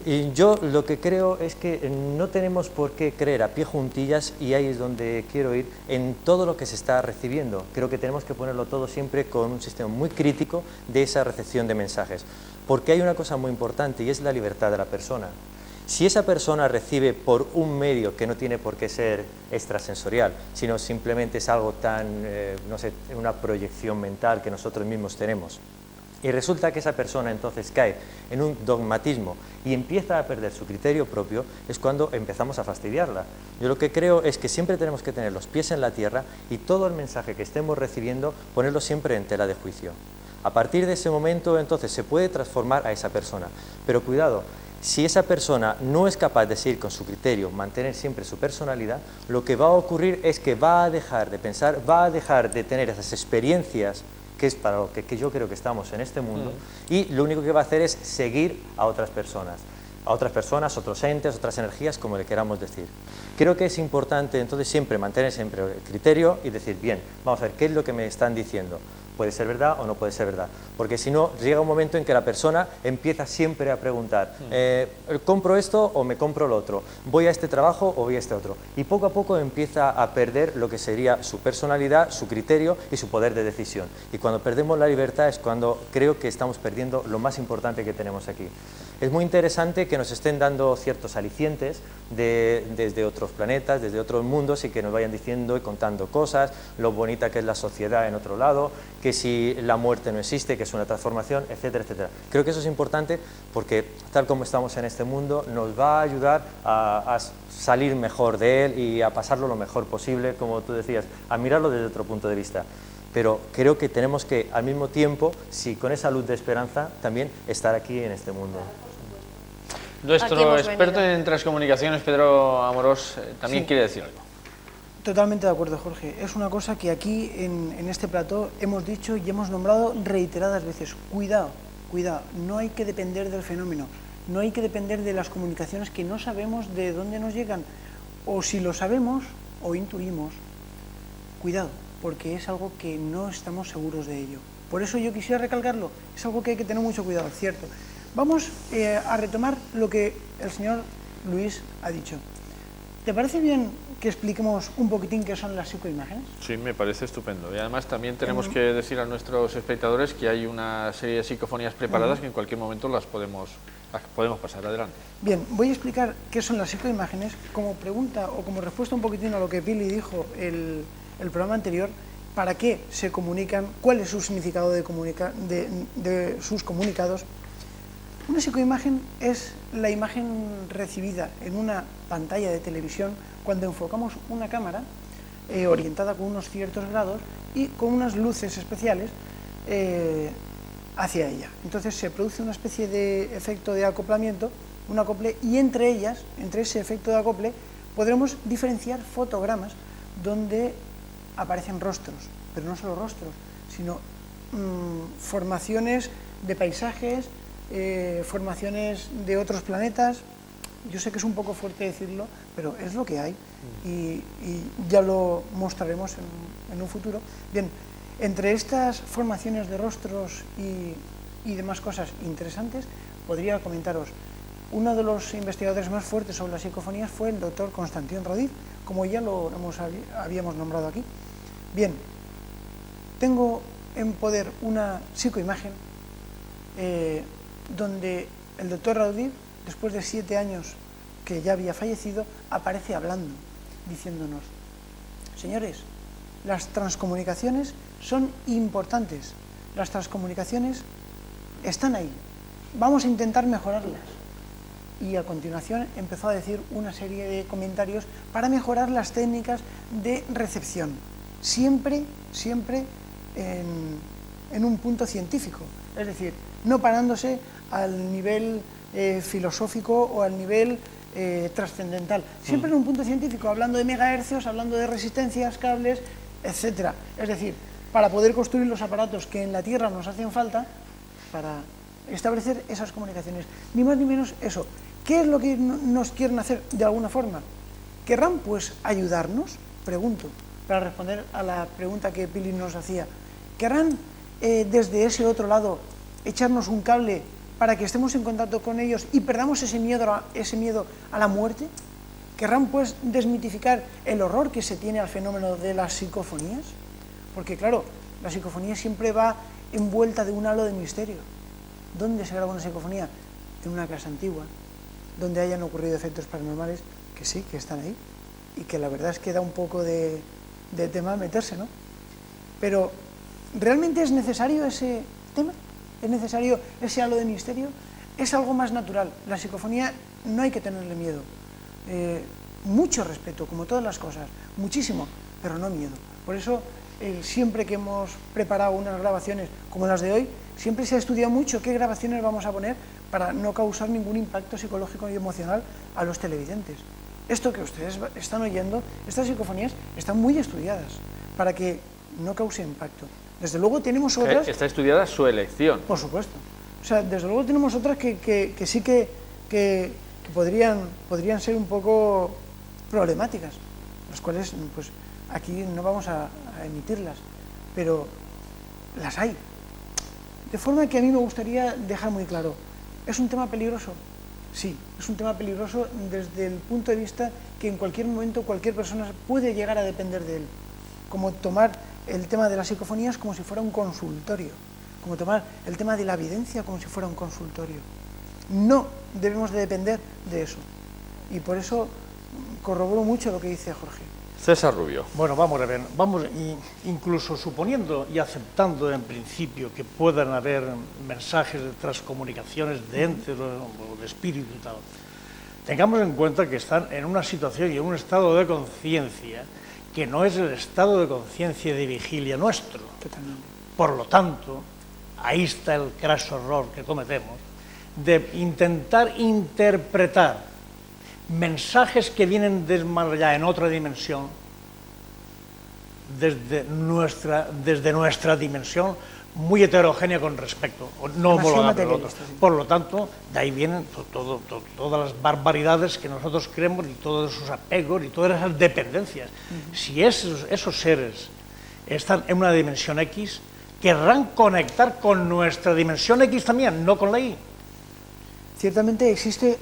Y yo lo que creo es que no tenemos por qué creer a pie juntillas, y ahí es donde quiero ir, en todo lo que se está recibiendo. Creo que tenemos que ponerlo todo siempre con un sistema muy crítico de esa recepción de mensajes. Porque hay una cosa muy importante y es la libertad de la persona. Si esa persona recibe por un medio que no tiene por qué ser extrasensorial, sino simplemente es algo tan, no sé, una proyección mental que nosotros mismos tenemos, y resulta que esa persona entonces cae en un dogmatismo y empieza a perder su criterio propio, es cuando empezamos a fastidiarla. Yo lo que creo es que siempre tenemos que tener los pies en la tierra y todo el mensaje que estemos recibiendo, ponerlo siempre en tela de juicio. A partir de ese momento entonces se puede transformar a esa persona, pero cuidado, si esa persona no es capaz de seguir con su criterio, mantener siempre su personalidad, lo que va a ocurrir es que va a dejar de pensar, va a dejar de tener esas experiencias que es para lo que yo creo que estamos en este mundo, y lo único que va a hacer es seguir a otras personas, otros entes, otras energías, como le queramos decir. Creo que es importante entonces siempre mantener siempre el criterio y decir, bien, vamos a ver, ¿qué es lo que me están diciendo? ¿Puede ser verdad o no puede ser verdad? Porque si no, llega un momento en que la persona empieza siempre a preguntar, ¿compro esto o me compro lo otro? ¿Voy a este trabajo o voy a este otro? Y poco a poco empieza a perder lo que sería su personalidad, su criterio y su poder de decisión. Y cuando perdemos la libertad es cuando creo que estamos perdiendo lo más importante que tenemos aquí. Es muy interesante que nos estén dando ciertos alicientes desde otros planetas, desde otros mundos, y que nos vayan diciendo y contando cosas, lo bonita que es la sociedad en otro lado, que si la muerte no existe, que es una transformación, etcétera, etcétera. Creo que eso es importante porque, tal como estamos en este mundo, nos va a ayudar a salir mejor de él y a pasarlo lo mejor posible, como tú decías, a mirarlo desde otro punto de vista. Pero creo que tenemos que, al mismo tiempo, si con esa luz de esperanza, también estar aquí en este mundo. Nuestro experto en transcomunicaciones, Pedro Amorós, también quiere decir algo. Totalmente de acuerdo, Jorge. Es una cosa que aquí en este plató hemos dicho y hemos nombrado reiteradas veces. Cuidado, cuidado, no hay que depender del fenómeno, no hay que depender de las comunicaciones que no sabemos de dónde nos llegan, o si lo sabemos o intuimos. Cuidado, porque es algo que no estamos seguros de ello. Por eso yo quisiera recalcarlo, es algo que hay que tener mucho cuidado, cierto. Vamos a retomar lo que el señor Luis ha dicho. ¿Te parece bien que expliquemos un poquitín qué son las psicoimágenes? Sí, me parece estupendo. Y además también tenemos que decir a nuestros espectadores que hay una serie de psicofonías preparadas que en cualquier momento las podemos pasar adelante. Bien, voy a explicar qué son las psicoimágenes como pregunta o como respuesta un poquitín a lo que Pili dijo el programa anterior. ¿Para qué se comunican? ¿Cuál es su significado de sus comunicados? Una psicoimagen es la imagen recibida en una pantalla de televisión cuando enfocamos una cámara orientada con unos ciertos grados y con unas luces especiales hacia ella. Entonces se produce una especie de efecto de acoplamiento, un acople, y entre ellas, entre ese efecto de acople, podremos diferenciar fotogramas donde aparecen rostros, pero no solo rostros, sino formaciones de paisajes, formaciones de otros planetas. Yo sé que es un poco fuerte decirlo, pero es lo que hay y ya lo mostraremos en un futuro. Bien, entre estas formaciones de rostros y demás cosas interesantes, podría comentaros, uno de los investigadores más fuertes sobre las psicofonías fue el doctor Constantin Rodin, como ya lo habíamos nombrado aquí. Bien, tengo en poder una psicoimagen donde el doctor Rodin, después de 7 años que ya había fallecido, aparece hablando, diciéndonos: señores, las transcomunicaciones son importantes, las transcomunicaciones están ahí, vamos a intentar mejorarlas. Y a continuación empezó a decir una serie de comentarios para mejorar las técnicas de recepción, siempre en un punto científico, es decir, no parándose al nivel filosófico o al nivel trascendental, siempre en un punto científico, hablando de megahercios, hablando de resistencias, cables, etcétera. Es decir, para poder construir los aparatos que en la Tierra nos hacen falta para establecer esas comunicaciones. Ni más ni menos eso. ¿Qué es lo que nos quieren hacer de alguna forma? ¿Querrán pues ayudarnos? Pregunto, para responder a la pregunta que Pili nos hacía. ¿Querrán desde ese otro lado echarnos un cable para que estemos en contacto con ellos y perdamos ese miedo a la muerte? ¿Querrán pues desmitificar el horror que se tiene al fenómeno de las psicofonías? Porque claro, la psicofonía siempre va envuelta de un halo de misterio. ¿Dónde se graba una psicofonía? En una casa antigua, donde hayan ocurrido efectos paranormales, que sí, que están ahí, y que la verdad es que da un poco de tema meterse, ¿no? Pero, ¿realmente es necesario ese tema? ¿Es necesario ese halo de misterio? Es algo más natural. La psicofonía no hay que tenerle miedo. Mucho respeto, como todas las cosas, muchísimo, pero no miedo. Por eso, siempre que hemos preparado unas grabaciones como las de hoy, siempre se ha estudiado mucho qué grabaciones vamos a poner para no causar ningún impacto psicológico y emocional a los televidentes. Esto que ustedes están oyendo, estas psicofonías, están muy estudiadas para que no cause impacto. Desde luego tenemos otras... Está estudiada su elección. Por supuesto. O sea, desde luego tenemos otras que sí que podrían ser un poco problemáticas, las cuales pues aquí no vamos a emitirlas, pero las hay. De forma que a mí me gustaría dejar muy claro, ¿es un tema peligroso? Sí, es un tema peligroso desde el punto de vista que en cualquier momento cualquier persona puede llegar a depender de él, como tomar el tema de las psicofonías como si fuera un consultorio, como tomar el tema de la evidencia como si fuera un consultorio. No debemos de depender de eso, y por eso corroboro mucho lo que dice Jorge. César Rubio. Bueno, vamos a ver, incluso suponiendo y aceptando en principio que puedan haber mensajes de transcomunicaciones de entes o de espíritu y tal, tengamos en cuenta que están en una situación y en un estado de conciencia que no es el estado de conciencia de vigilia nuestro. Por lo tanto, ahí está el craso error que cometemos de intentar interpretar mensajes que vienen de más allá en otra dimensión desde nuestra dimensión muy heterogénea con respecto, no homologable al otro. Por lo tanto, de ahí vienen todas las barbaridades que nosotros creemos y todos esos apegos y todas esas dependencias. Si esos seres están en una dimensión X, querrán conectar con nuestra dimensión X también, no con la Y. Ciertamente existe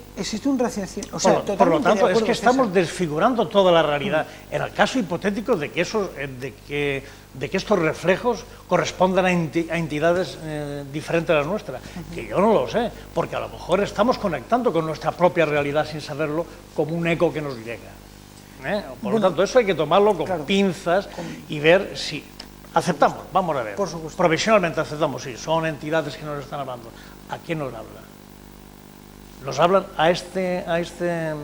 un racionamiento. O sea, por lo tanto, es que estamos desfigurando toda la realidad. En el caso hipotético de que estos reflejos correspondan a entidades diferentes a las nuestras, que yo no lo sé, porque a lo mejor estamos conectando con nuestra propia realidad sin saberlo, como un eco que nos llega. Por lo tanto, eso hay que tomarlo con pinzas y ver si aceptamos, vamos a ver, provisionalmente aceptamos, sí, son entidades que nos están hablando. ¿A quién nos hablan? Nos hablan a este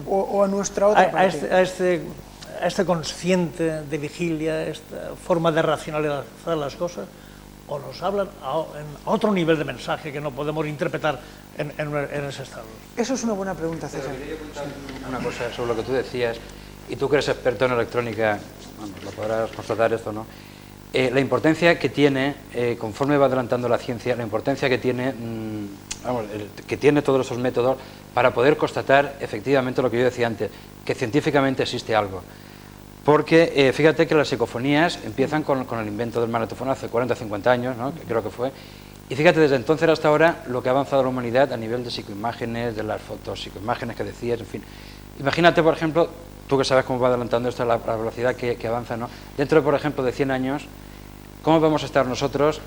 o a nuestra otra parte. a este consciente de vigilia, esta forma de racionalizar las cosas, o nos hablan a otro nivel de mensaje que no podemos interpretar en ese estado. Eso es una buena pregunta, César. Quería contar una cosa sobre lo que tú decías, y tú que eres experto en electrónica, lo podrás constatar esto, ¿no? La importancia que tiene, conforme va adelantando la ciencia, la importancia que tiene, que tiene todos esos métodos para poder constatar efectivamente lo que yo decía antes, que científicamente existe algo. Porque fíjate que las psicofonías empiezan con el invento del magnetófono hace 40 o 50 años, ¿no? Que creo que fue, y fíjate desde entonces hasta ahora lo que ha avanzado la humanidad a nivel de psicoimágenes, de las fotos, psicoimágenes que decías, en fin. Imagínate, por ejemplo, tú que sabes cómo va adelantando esto, la velocidad que avanza, ¿no? Dentro, por ejemplo, de 100 años, ¿cómo vamos a estar nosotros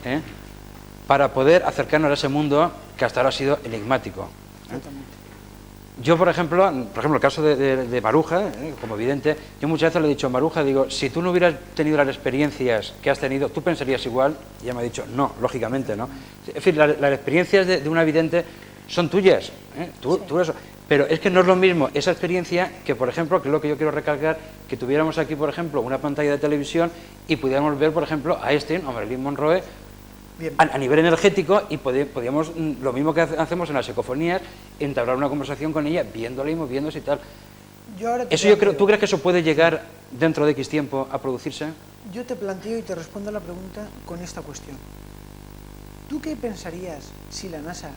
para poder acercarnos a ese mundo que hasta ahora ha sido enigmático? Yo, por ejemplo, el caso de Maruja, como vidente, yo muchas veces le he dicho a Maruja, digo, si tú no hubieras tenido las experiencias que has tenido, ¿tú pensarías igual? Y ella me ha dicho, no, lógicamente, ¿no? En fin, las experiencias de una vidente son tuyas, tú eso. Pero es que no es lo mismo esa experiencia que, por ejemplo, que es lo que yo quiero recalcar, que tuviéramos aquí, por ejemplo, una pantalla de televisión y pudiéramos ver, por ejemplo, a Einstein o Marilyn Monroe a nivel energético y podíamos, lo mismo que hacemos en las psicofonías, entablar una conversación con ella, viéndola y moviéndose y tal. ¿Tú crees que eso puede llegar dentro de X tiempo a producirse? Yo te planteo y te respondo a la pregunta con esta cuestión. ¿Tú qué pensarías si la NASA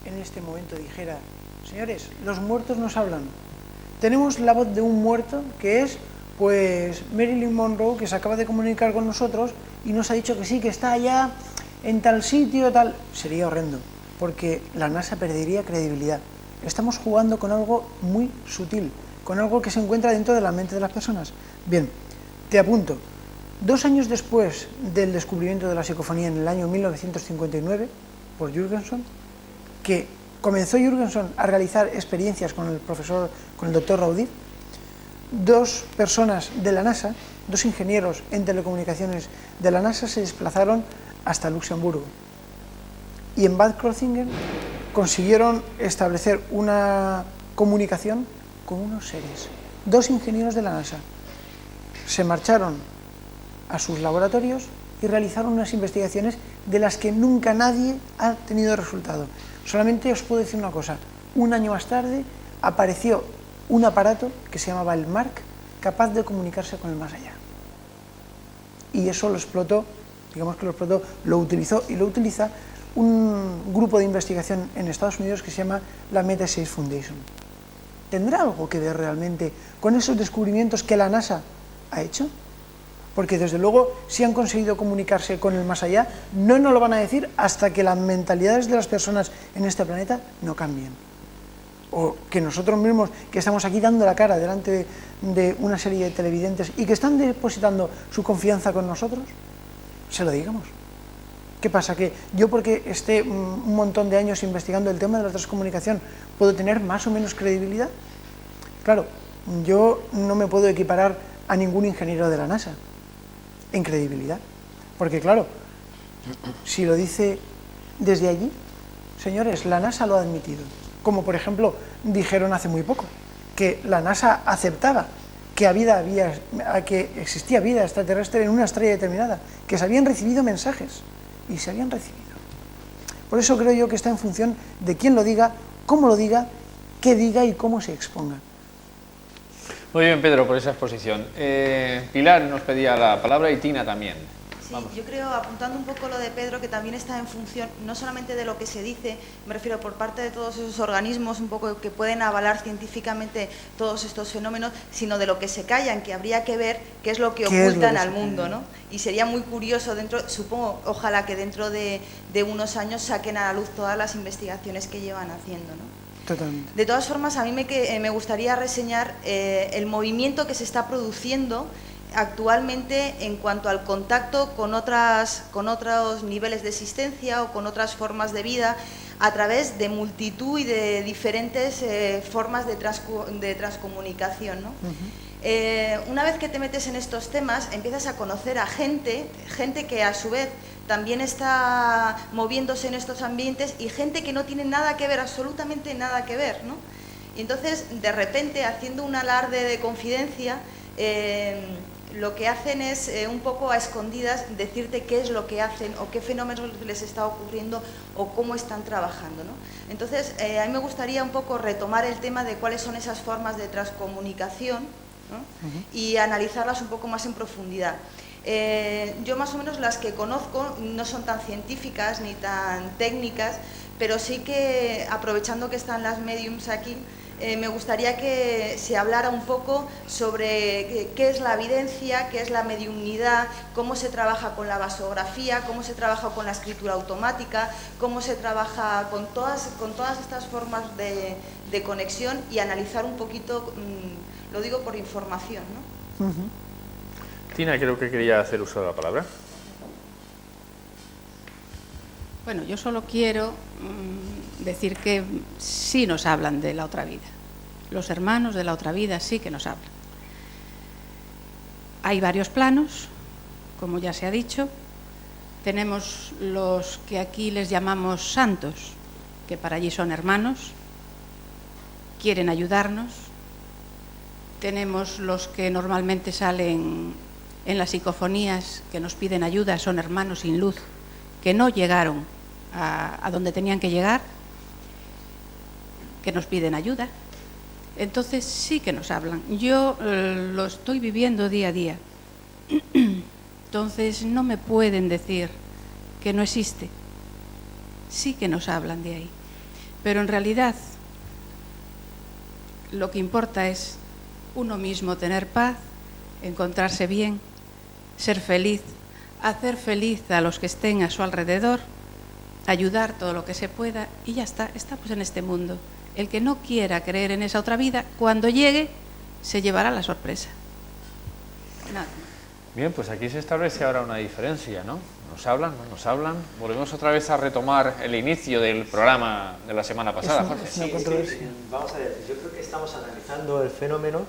en este momento dijera: señores, los muertos nos hablan? Tenemos la voz de un muerto que es, pues, Marilyn Monroe, que se acaba de comunicar con nosotros y nos ha dicho que sí, que está allá en tal sitio, tal. Sería horrendo, porque la NASA perdería credibilidad. Estamos jugando con algo muy sutil, con algo que se encuentra dentro de la mente de las personas. Bien, te apunto. 2 años después del descubrimiento de la psicofonía, en el año 1959, por Jürgenson, que comenzó Jürgenson a realizar experiencias con el doctor Raudí, 2 personas de la NASA, 2 ingenieros en telecomunicaciones de la NASA se desplazaron hasta Luxemburgo. Y en Bad Krozingen consiguieron establecer una comunicación con unos seres. 2 ingenieros de la NASA se marcharon a sus laboratorios y realizaron unas investigaciones de las que nunca nadie ha tenido resultado. Solamente os puedo decir una cosa: 1 año más tarde apareció un aparato que se llamaba el MARC, capaz de comunicarse con el más allá. Y eso lo explotó, digamos que lo utilizó y lo utiliza un grupo de investigación en Estados Unidos que se llama la Meta-6 Foundation. ¿Tendrá algo que ver realmente con esos descubrimientos que la NASA ha hecho? Porque desde luego, si han conseguido comunicarse con el más allá, no nos lo van a decir hasta que las mentalidades de las personas en este planeta no cambien. O que nosotros mismos, que estamos aquí dando la cara delante de una serie de televidentes y que están depositando su confianza con nosotros, se lo digamos. ¿Qué pasa? ¿Que yo, porque esté un montón de años investigando el tema de la transcomunicación, puedo tener más o menos credibilidad? Claro, yo no me puedo equiparar a ningún ingeniero de la NASA en credibilidad, porque claro, si lo dice desde allí, señores, la NASA lo ha admitido, como por ejemplo dijeron hace muy poco, que la NASA aceptaba que existía vida extraterrestre en una estrella determinada, que se habían recibido mensajes, y se habían recibido. Por eso creo yo que está en función de quién lo diga, cómo lo diga, qué diga y cómo se exponga. Muy bien, Pedro, por esa exposición. Pilar nos pedía la palabra y Tina también. Sí, yo creo, apuntando un poco lo de Pedro, que también está en función no solamente de lo que se dice, me refiero por parte de todos esos organismos un poco que pueden avalar científicamente todos estos fenómenos, sino de lo que se callan, que habría que ver qué es lo que ocultan al mundo, ¿no? Y sería muy curioso, supongo, ojalá que dentro de unos años saquen a la luz todas las investigaciones que llevan haciendo, ¿no? Totalmente. De todas formas, a mí me gustaría reseñar el movimiento que se está produciendo actualmente en cuanto al contacto con otros niveles de existencia o con otras formas de vida a través de multitud y de diferentes formas de transcomunicación, ¿no? Una vez que te metes en estos temas, empiezas a conocer a gente que a su vez también está moviéndose en estos ambientes y gente que no tiene nada que ver, absolutamente nada que ver, ¿no? Y entonces, de repente, haciendo un alarde de confidencia, lo que hacen es un poco a escondidas decirte qué es lo que hacen o qué fenómenos les está ocurriendo o cómo están trabajando, ¿no? Entonces, a mí me gustaría un poco retomar el tema de cuáles son esas formas de transcomunicación, ¿no? Y analizarlas un poco más en profundidad. Yo más o menos las que conozco no son tan científicas ni tan técnicas, pero sí que, aprovechando que están las mediums aquí, me gustaría que se hablara un poco sobre qué es la evidencia, qué es la mediumnidad, cómo se trabaja con la vasografía, cómo se trabaja con la escritura automática, cómo se trabaja con todas estas formas de conexión y analizar un poquito, lo digo por información, ¿no? Tina, creo que quería hacer uso de la palabra. Bueno, yo solo quiero decir que sí nos hablan de la otra vida. Los hermanos de la otra vida sí que nos hablan. Hay varios planos, como ya se ha dicho. Tenemos los que aquí les llamamos santos, que para allí son hermanos, quieren ayudarnos. Tenemos los que normalmente salen en las psicofonías, que nos piden ayuda, son hermanos sin luz, que no llegaron a donde tenían que llegar, que nos piden ayuda. Entonces sí que nos hablan. Yo lo estoy viviendo día a día. Entonces no me pueden decir que no existe. Sí que nos hablan de ahí. Pero en realidad lo que importa es uno mismo tener paz, encontrarse bien, ser feliz, hacer feliz a los que estén a su alrededor, ayudar todo lo que se pueda y ya está, estamos en este mundo. El que no quiera creer en esa otra vida, cuando llegue, se llevará la sorpresa. Nada. Bien, pues aquí se establece ahora una diferencia, ¿no? ¿Nos hablan? ¿No nos hablan? Volvemos otra vez a retomar el inicio del programa de la semana pasada, Jorge. Sí, vamos a ver, yo creo que estamos analizando el fenómeno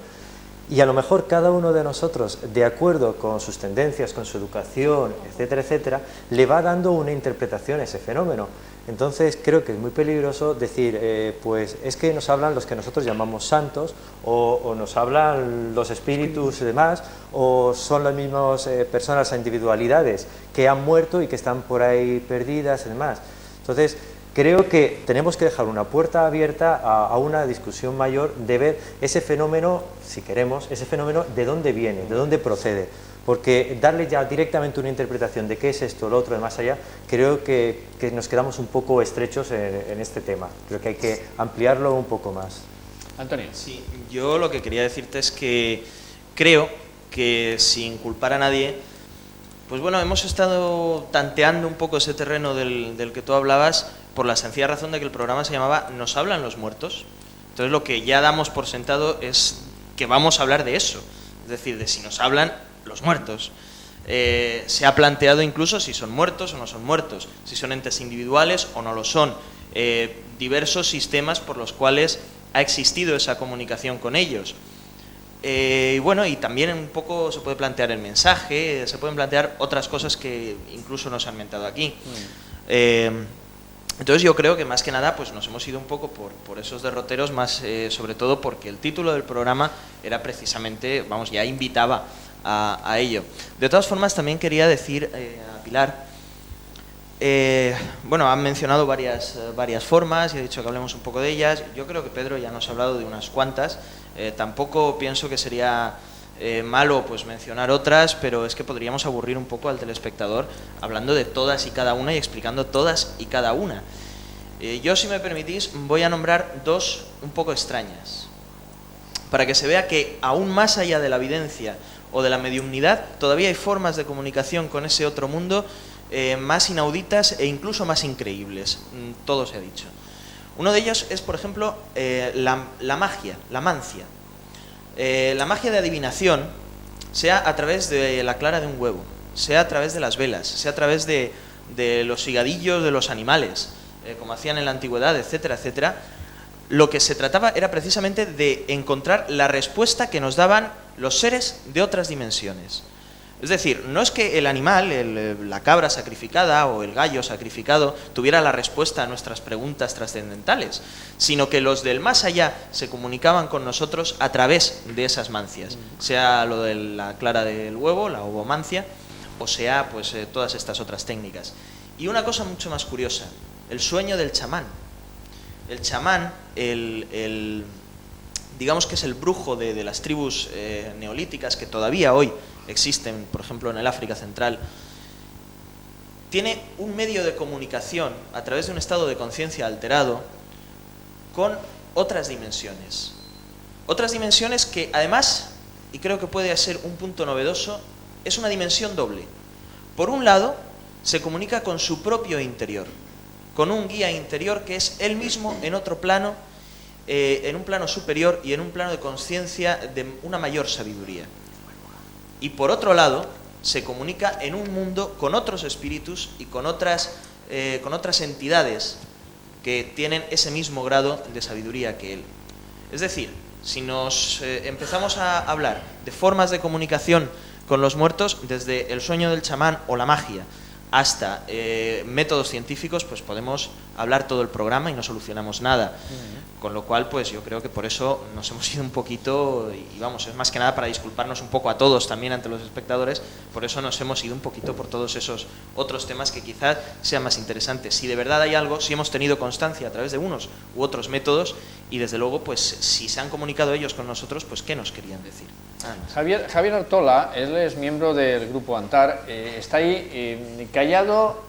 y a lo mejor cada uno de nosotros, de acuerdo con sus tendencias, con su educación, etcétera, etcétera, le va dando una interpretación a ese fenómeno. Entonces creo que es muy peligroso decir, pues es que nos hablan los que nosotros llamamos santos, o nos hablan los espíritus y demás, o son las mismas personas a individualidades que han muerto y que están por ahí perdidas y demás. Entonces creo que tenemos que dejar una puerta abierta a una discusión mayor de ver ese fenómeno, si queremos, ese fenómeno de dónde viene, de dónde procede. Porque darle ya directamente una interpretación de qué es esto, lo otro, de más allá, creo que nos quedamos un poco estrechos en este tema. Creo que hay que ampliarlo un poco más. Antonio. Sí, yo lo que quería decirte es que creo que sin culpar a nadie, pues bueno, hemos estado tanteando un poco ese terreno del que tú hablabas por la sencilla razón de que el programa se llamaba ¿Nos hablan los muertos? Entonces lo que ya damos por sentado es que vamos a hablar de eso, es decir, de si nos hablan los muertos. Se ha planteado incluso si son muertos o no son muertos, si son entes individuales o no lo son, diversos sistemas por los cuales ha existido esa comunicación con ellos. Y bueno, y también un poco se puede plantear el mensaje, se pueden plantear otras cosas que incluso no se han mentado aquí. Entonces yo creo que más que nada pues nos hemos ido un poco por esos derroteros, más sobre todo porque el título del programa era precisamente, vamos, ya invitaba a ello. De todas formas también quería decir a Pilar Bueno, han mencionado varias formas y ha dicho que hablemos un poco de ellas. Yo creo que Pedro ya nos ha hablado de unas cuantas. Tampoco pienso que sería malo pues mencionar otras, pero es que podríamos aburrir un poco al telespectador hablando de todas y cada una y explicando todas y cada una. Yo, si me permitís, voy a nombrar dos un poco extrañas, para que se vea que aún más allá de la evidencia o de la mediumnidad, todavía hay formas de comunicación con ese otro mundo más inauditas e incluso más increíbles. Todo se ha dicho. Uno de ellos es, por ejemplo, la magia, la mancia. La magia de adivinación, sea a través de la clara de un huevo, sea a través de las velas, sea a través de los higadillos de los animales, como hacían en la antigüedad, etcétera, etcétera. Lo que se trataba era precisamente de encontrar la respuesta que nos daban los seres de otras dimensiones. Es decir, no es que el animal, la cabra sacrificada o el gallo sacrificado tuviera la respuesta a nuestras preguntas trascendentales, sino que los del más allá se comunicaban con nosotros a través de esas mancias, sea lo de la clara del huevo, la ovomancia, o sea, pues todas estas otras técnicas. Y una cosa mucho más curiosa, el sueño del chamán. El chamán, digamos que es el brujo de las tribus neolíticas que todavía hoy existen, por ejemplo, en el África Central, tiene un medio de comunicación a través de un estado de conciencia alterado con otras dimensiones. Otras dimensiones que además, y creo que puede ser un punto novedoso, es una dimensión doble. Por un lado, se comunica con su propio interior, con un guía interior que es él mismo en otro plano, en un plano superior y en un plano de conciencia de una mayor sabiduría. Y por otro lado, se comunica en un mundo con otros espíritus y con otras entidades que tienen ese mismo grado de sabiduría que él. Es decir, si nos empezamos a hablar de formas de comunicación con los muertos, desde el sueño del chamán o la magia, hasta métodos científicos, pues podemos hablar todo el programa y no solucionamos nada. Con lo cual, pues yo creo que por eso nos hemos ido un poquito, y vamos, es más que nada para disculparnos un poco a todos también ante los espectadores, por eso nos hemos ido un poquito por todos esos otros temas que quizás sean más interesantes. Si de verdad hay algo, si hemos tenido constancia a través de unos u otros métodos, y desde luego, pues si se han comunicado ellos con nosotros, pues ¿qué nos querían decir? Javier Artola, él es miembro del grupo Antar, está ahí callado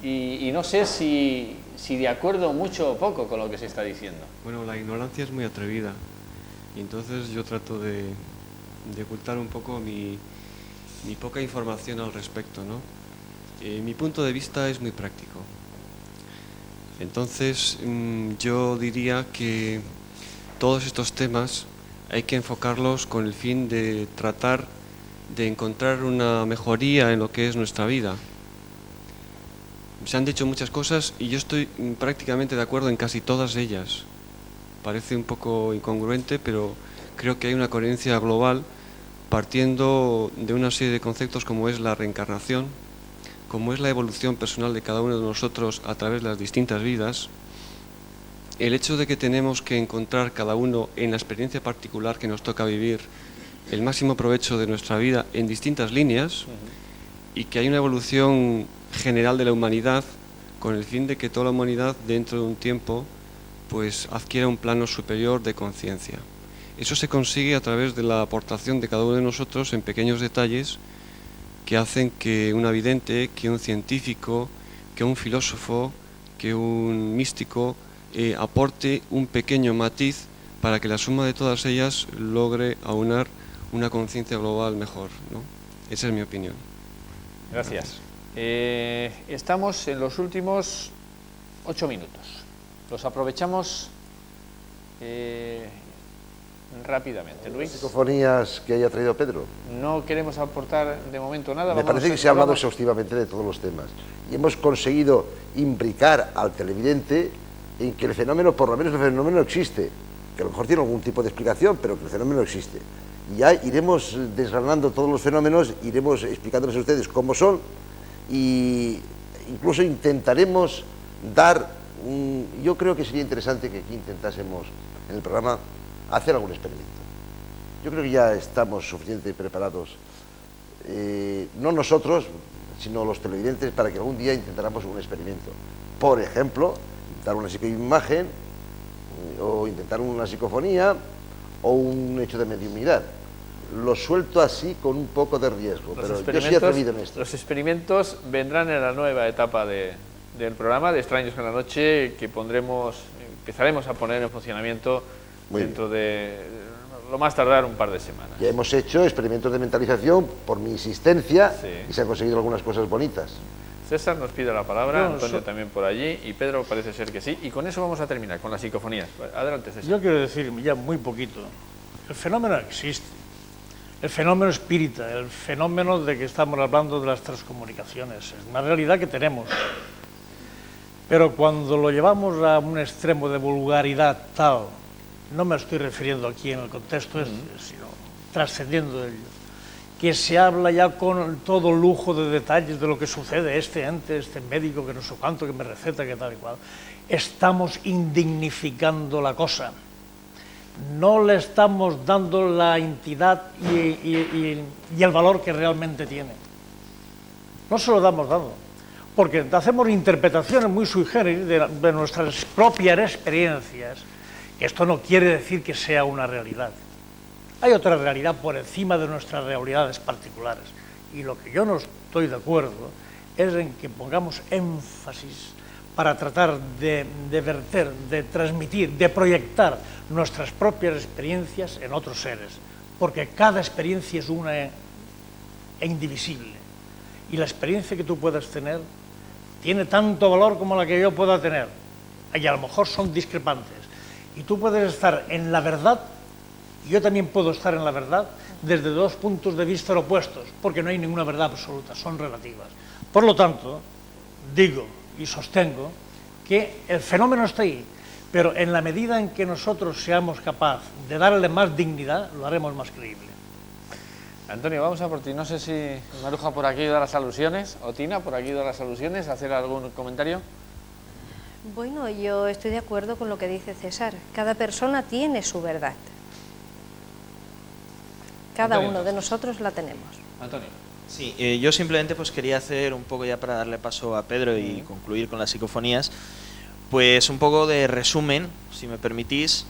y no sé si de acuerdo mucho o poco con lo que se está diciendo. Bueno, la ignorancia es muy atrevida y entonces yo trato de ocultar un poco mi poca información al respecto, ¿no? Mi punto de vista es muy práctico. Entonces yo diría que todos estos temas hay que enfocarlos con el fin de tratar de encontrar una mejoría en lo que es nuestra vida. Se han dicho muchas cosas y yo estoy prácticamente de acuerdo en casi todas ellas. Parece un poco incongruente, pero creo que hay una coherencia global partiendo de una serie de conceptos como es la reencarnación, como es la evolución personal de cada uno de nosotros a través de las distintas vidas, el hecho de que tenemos que encontrar cada uno en la experiencia particular que nos toca vivir el máximo provecho de nuestra vida en distintas líneas y que hay una evolución general de la humanidad con el fin de que toda la humanidad dentro de un tiempo pues adquiera un plano superior de conciencia. Eso se consigue a través de la aportación de cada uno de nosotros en pequeños detalles que hacen que un vidente, que un científico, que un filósofo, que un místico aporte un pequeño matiz para que la suma de todas ellas logre aunar una conciencia global mejor, ¿no? Esa es mi opinión. Gracias. Estamos en los últimos 8 minutos. Los aprovechamos rápidamente. Luis. ¿Las psicofonías que haya traído Pedro? No queremos aportar de momento nada. Me parece que se ha hablado exhaustivamente de todos los temas y hemos conseguido imbricar al televidente en que el fenómeno, por lo menos el fenómeno existe, que a lo mejor tiene algún tipo de explicación, pero que el fenómeno existe. Y ya iremos desgranando todos los fenómenos, iremos explicándoles a ustedes cómo son y incluso intentaremos dar yo creo que sería interesante que aquí intentásemos en el programa hacer algún experimento. Yo creo que ya estamos suficientemente preparados, no nosotros, sino los televidentes, para que algún día intentáramos un experimento. Por ejemplo, intentar una psicoimagen, o intentar una psicofonía, o un hecho de mediumnidad. Lo suelto así con un poco de riesgo, pero yo soy atrevido en esto. Los experimentos vendrán en la nueva etapa del programa de Extraños en la Noche, que empezaremos a poner en funcionamiento dentro de lo más tardar un par de semanas. Ya hemos hecho experimentos de mentalización por mi insistencia, y se han conseguido algunas cosas bonitas. César nos pide la palabra, Antonio también por allí, y Pedro parece ser que sí, y con eso vamos a terminar, con las psicofonías. Adelante, César. Yo quiero decir ya muy poquito, el fenómeno existe, el fenómeno espírita, el fenómeno de que estamos hablando de las transcomunicaciones, es una realidad que tenemos, pero cuando lo llevamos a un extremo de vulgaridad tal, no me estoy refiriendo aquí en el contexto sino trascendiendo ello, que se habla ya con todo lujo de detalles de lo que sucede, este ente, este médico, que no sé cuánto, que me receta, que tal y cual. Estamos indignificando la cosa. No le estamos dando la entidad y el valor que realmente tiene. No se lo damos dado, porque hacemos interpretaciones muy sui generis de nuestras propias experiencias, que esto no quiere decir que sea una realidad. Hay otra realidad por encima de nuestras realidades particulares, y lo que yo no estoy de acuerdo es en que pongamos énfasis para tratar de verter, de transmitir, de proyectar nuestras propias experiencias en otros seres, porque cada experiencia es una e indivisible, y la experiencia que tú puedas tener tiene tanto valor como la que yo pueda tener, y a lo mejor son discrepantes, y tú puedes estar en la verdad, y yo también puedo estar en la verdad desde dos puntos de vista opuestos, porque no hay ninguna verdad absoluta, son relativas. Por lo tanto, digo y sostengo que el fenómeno está ahí, pero en la medida en que nosotros seamos capaces de darle más dignidad, lo haremos más creíble. Antonio, vamos a por ti. No sé si Maruja por aquí da las alusiones, o Tina por aquí da las alusiones, ¿hacer algún comentario? Bueno, yo estoy de acuerdo con lo que dice César. Cada persona tiene su verdad. Cada uno de nosotros la tenemos. Antonio. Sí, yo simplemente pues quería hacer un poco, ya para darle paso a Pedro y concluir con las psicofonías, pues un poco de resumen, si me permitís,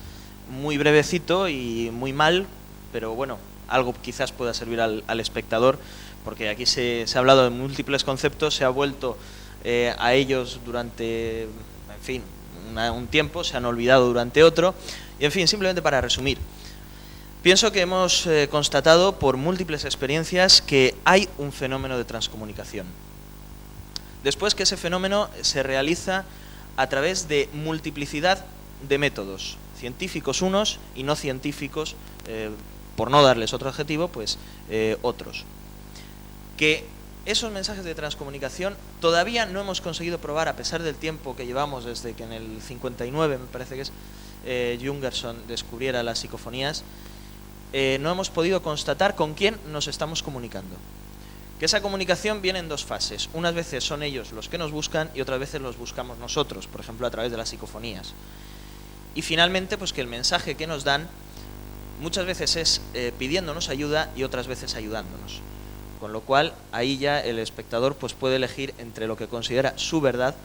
muy brevecito y muy mal, pero bueno, algo quizás pueda servir al espectador, porque aquí se ha hablado de múltiples conceptos, se ha vuelto a ellos durante, en fin, un tiempo, se han olvidado durante otro, y en fin, simplemente para resumir. Pienso que hemos constatado por múltiples experiencias que hay un fenómeno de transcomunicación. Después, que ese fenómeno se realiza a través de multiplicidad de métodos, científicos unos y no científicos, por no darles otro adjetivo, pues otros. Que esos mensajes de transcomunicación todavía no hemos conseguido probar, a pesar del tiempo que llevamos desde que en el 59, me parece que es, Jungerson descubriera las psicofonías. No hemos podido constatar con quién nos estamos comunicando. Que esa comunicación viene en dos fases. Unas veces son ellos los que nos buscan y otras veces los buscamos nosotros, por ejemplo a través de las psicofonías. Y finalmente, pues que el mensaje que nos dan muchas veces es pidiéndonos ayuda y otras veces ayudándonos. Con lo cual ahí ya el espectador pues puede elegir entre lo que considera su verdad.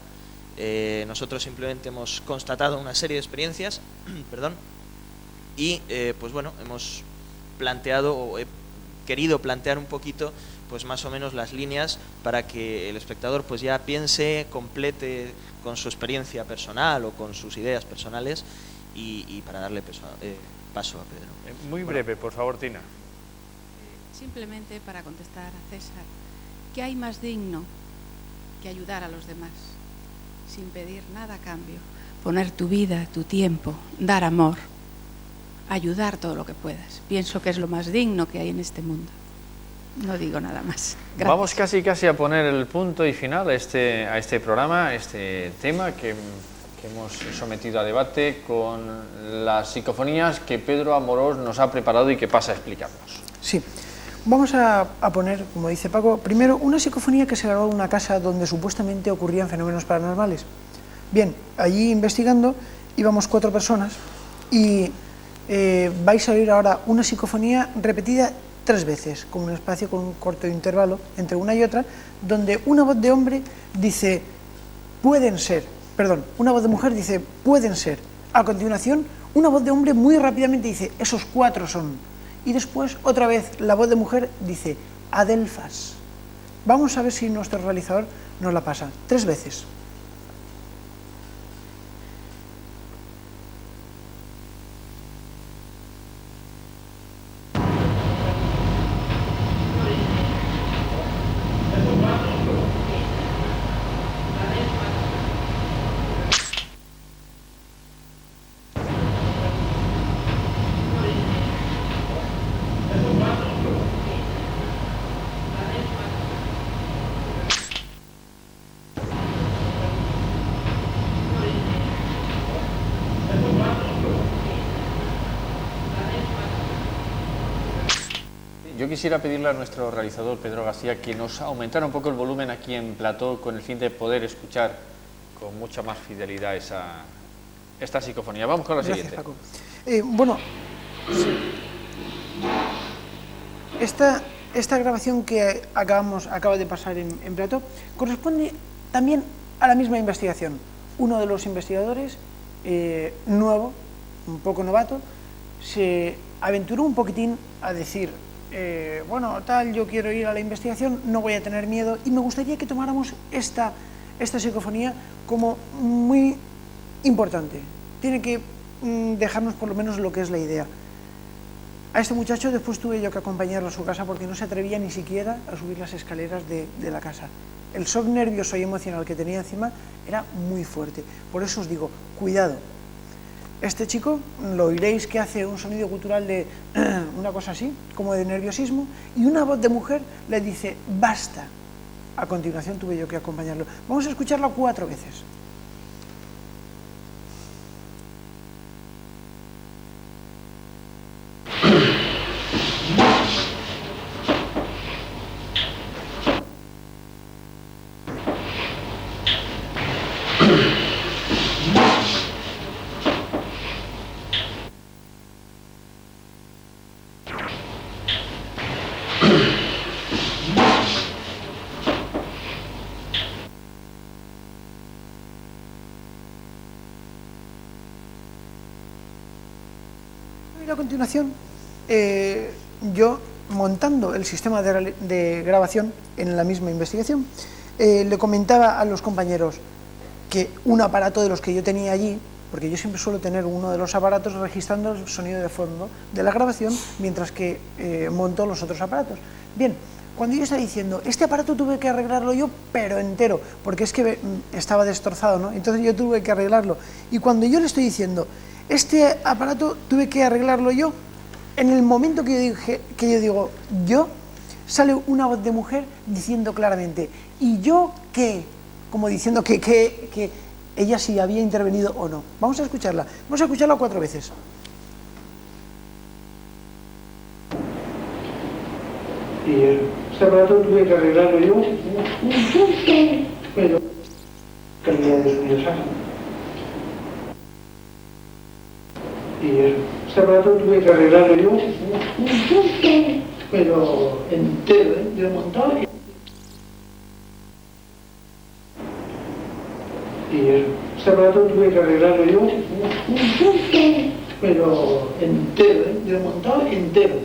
Nosotros simplemente hemos constatado una serie de experiencias perdón, y pues bueno, hemos planteado o he querido plantear un poquito pues más o menos las líneas para que el espectador pues ya piense, complete con su experiencia personal o con sus ideas personales y para darle paso a Pedro. Muy breve, por favor, Tina. Simplemente para contestar a César, ¿qué hay más digno que ayudar a los demás sin pedir nada a cambio? Poner tu vida, tu tiempo, dar amor, ayudar todo lo que puedas. Pienso que es lo más digno que hay en este mundo. No digo nada más. Gracias. Vamos casi a poner el punto y final a este programa, a este tema que hemos sometido a debate con las psicofonías que Pedro Amorós nos ha preparado y que pasa a explicarnos. Sí, vamos a poner, como dice Paco, primero una psicofonía que se grabó en una casa donde supuestamente ocurrían fenómenos paranormales. Bien, allí investigando íbamos 4 personas y vais a oír ahora una psicofonía repetida 3 veces, como un espacio con un corto intervalo entre una y otra, donde una voz de hombre dice, pueden ser, perdón, una voz de mujer dice, pueden ser. A continuación, una voz de hombre muy rápidamente dice, esos 4 son. Y después, otra vez, la voz de mujer dice, adelfas. Vamos a ver si nuestro realizador nos la pasa. 3 veces. Yo quisiera pedirle a nuestro realizador, Pedro García, que nos aumentara un poco el volumen aquí en plató con el fin de poder escuchar con mucha más fidelidad esta psicofonía. Vamos con la siguiente. Gracias, Paco. Bueno, esta grabación que acaba de pasar en plató corresponde también a la misma investigación. Uno de los investigadores, nuevo, un poco novato, se aventuró un poquitín a decir, bueno, tal, yo quiero ir a la investigación, no voy a tener miedo, y me gustaría que tomáramos esta psicofonía como muy importante. Tiene que dejarnos por lo menos lo que es la idea. A este muchacho después tuve yo que acompañarlo a su casa porque no se atrevía ni siquiera a subir las escaleras de la casa. El shock nervioso y emocional que tenía encima era muy fuerte. Por eso os digo, cuidado. Este chico, lo oiréis que hace un sonido gutural de una cosa así, como de nerviosismo, y una voz de mujer le dice, basta. A continuación tuve yo que acompañarlo. Vamos a escucharla 4 veces. A continuación, yo montando el sistema de grabación en la misma investigación, le comentaba a los compañeros que un aparato de los que yo tenía allí, porque yo siempre suelo tener uno de los aparatos registrando el sonido de fondo de la grabación mientras que monto los otros aparatos. Bien, cuando yo estaba diciendo, este aparato tuve que arreglarlo yo, pero entero, porque es que estaba destrozado, ¿no? Entonces yo tuve que arreglarlo. Y cuando yo le estoy diciendo, este aparato tuve que arreglarlo yo, en el momento que yo digo yo, sale una voz de mujer diciendo claramente, ¿y yo qué? Como diciendo que ella sí había intervenido o no. Vamos a escucharla 4 veces. Y este aparato tuve que arreglarlo yo, pero calidad de sonido saca. Y este aparato tuve que arreglarlo yo, pero entero, yo montado. Y este aparato tuve que arreglarlo yo, pero entero, yo montado entero.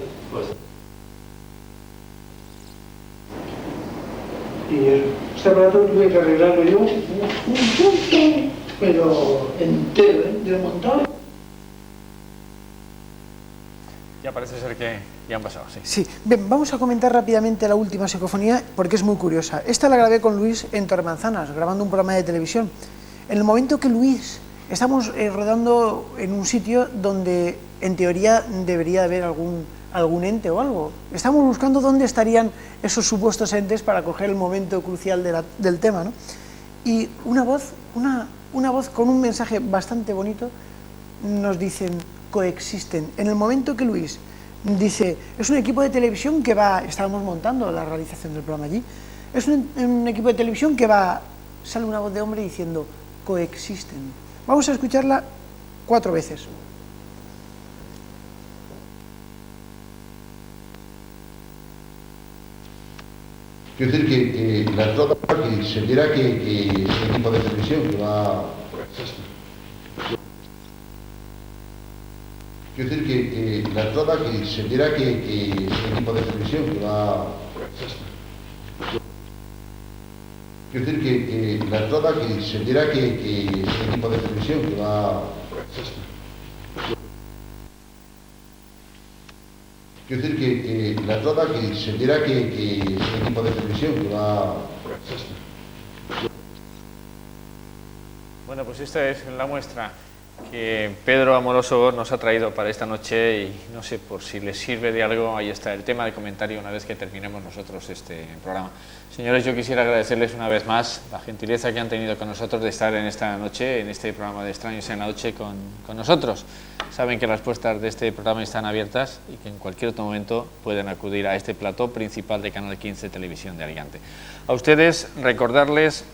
Y este aparato tuve que arreglarlo yo, pero entero, yo montado. Ya parece ser que ya han pasado, sí. Sí, bien, vamos a comentar rápidamente la última psicofonía porque es muy curiosa. Esta la grabé con Luis en Torremanzanas, grabando un programa de televisión. En el momento que Luis, estamos rodando en un sitio donde en teoría debería haber algún ente o algo. Estamos buscando dónde estarían esos supuestos entes para coger el momento crucial del tema, ¿no? Y una voz con un mensaje bastante bonito nos dicen, coexisten. En el momento que Luis dice, es un equipo de televisión que va, estábamos montando la realización del programa allí, es un equipo de televisión que va, sale una voz de hombre diciendo, coexisten. Vamos a escucharla 4 veces. Quiero decir que la entrada que se viera que el equipo de televisión que va... Quiero decir que la entrada que se viera que el equipo de televisión que va... Quiero decir que la entrada que se viera que el equipo de televisión que va... Quiero decir que la entrada que se viera que el equipo de televisión que va... Bueno, pues esta es la muestra que Pedro Amoroso nos ha traído para esta noche y no sé por si les sirve de algo, ahí está el tema de comentario una vez que terminemos nosotros este programa. Señores, yo quisiera agradecerles una vez más la gentileza que han tenido con nosotros de estar en esta noche, en este programa de Extraños en la Noche con nosotros. Saben que las puertas de este programa están abiertas y que en cualquier otro momento pueden acudir a este plató principal de Canal 15 Televisión de Alicante. A ustedes recordarles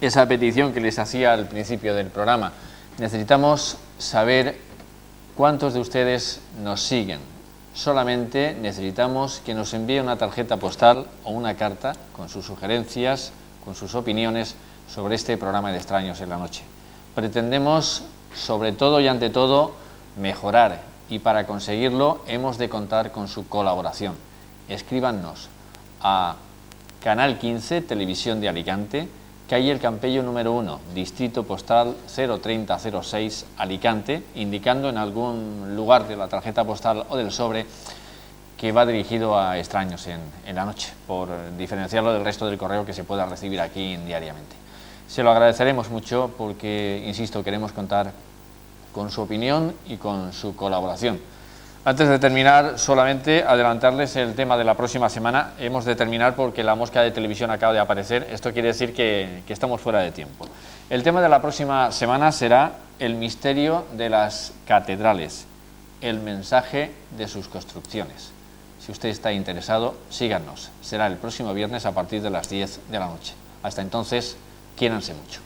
esa petición que les hacía al principio del programa. Necesitamos saber cuántos de ustedes nos siguen. Solamente necesitamos que nos envíe una tarjeta postal o una carta con sus sugerencias, con sus opiniones sobre este programa de Extraños en la Noche. Pretendemos, sobre todo y ante todo, mejorar y para conseguirlo hemos de contar con su colaboración. Escríbanos a Canal 15 Televisión de Alicante, calle El Campello número 1, distrito postal 03006, Alicante, indicando en algún lugar de la tarjeta postal o del sobre que va dirigido a Extraños en la Noche, por diferenciarlo del resto del correo que se pueda recibir aquí diariamente. Se lo agradeceremos mucho porque, insisto, queremos contar con su opinión y con su colaboración. Antes de terminar, solamente adelantarles el tema de la próxima semana. Hemos de terminar porque la mosca de televisión acaba de aparecer. Esto quiere decir que estamos fuera de tiempo. El tema de la próxima semana será el misterio de las catedrales, el mensaje de sus construcciones. Si usted está interesado, síganos. Será el próximo viernes a partir de las 10 de la noche. Hasta entonces, quiéranse mucho.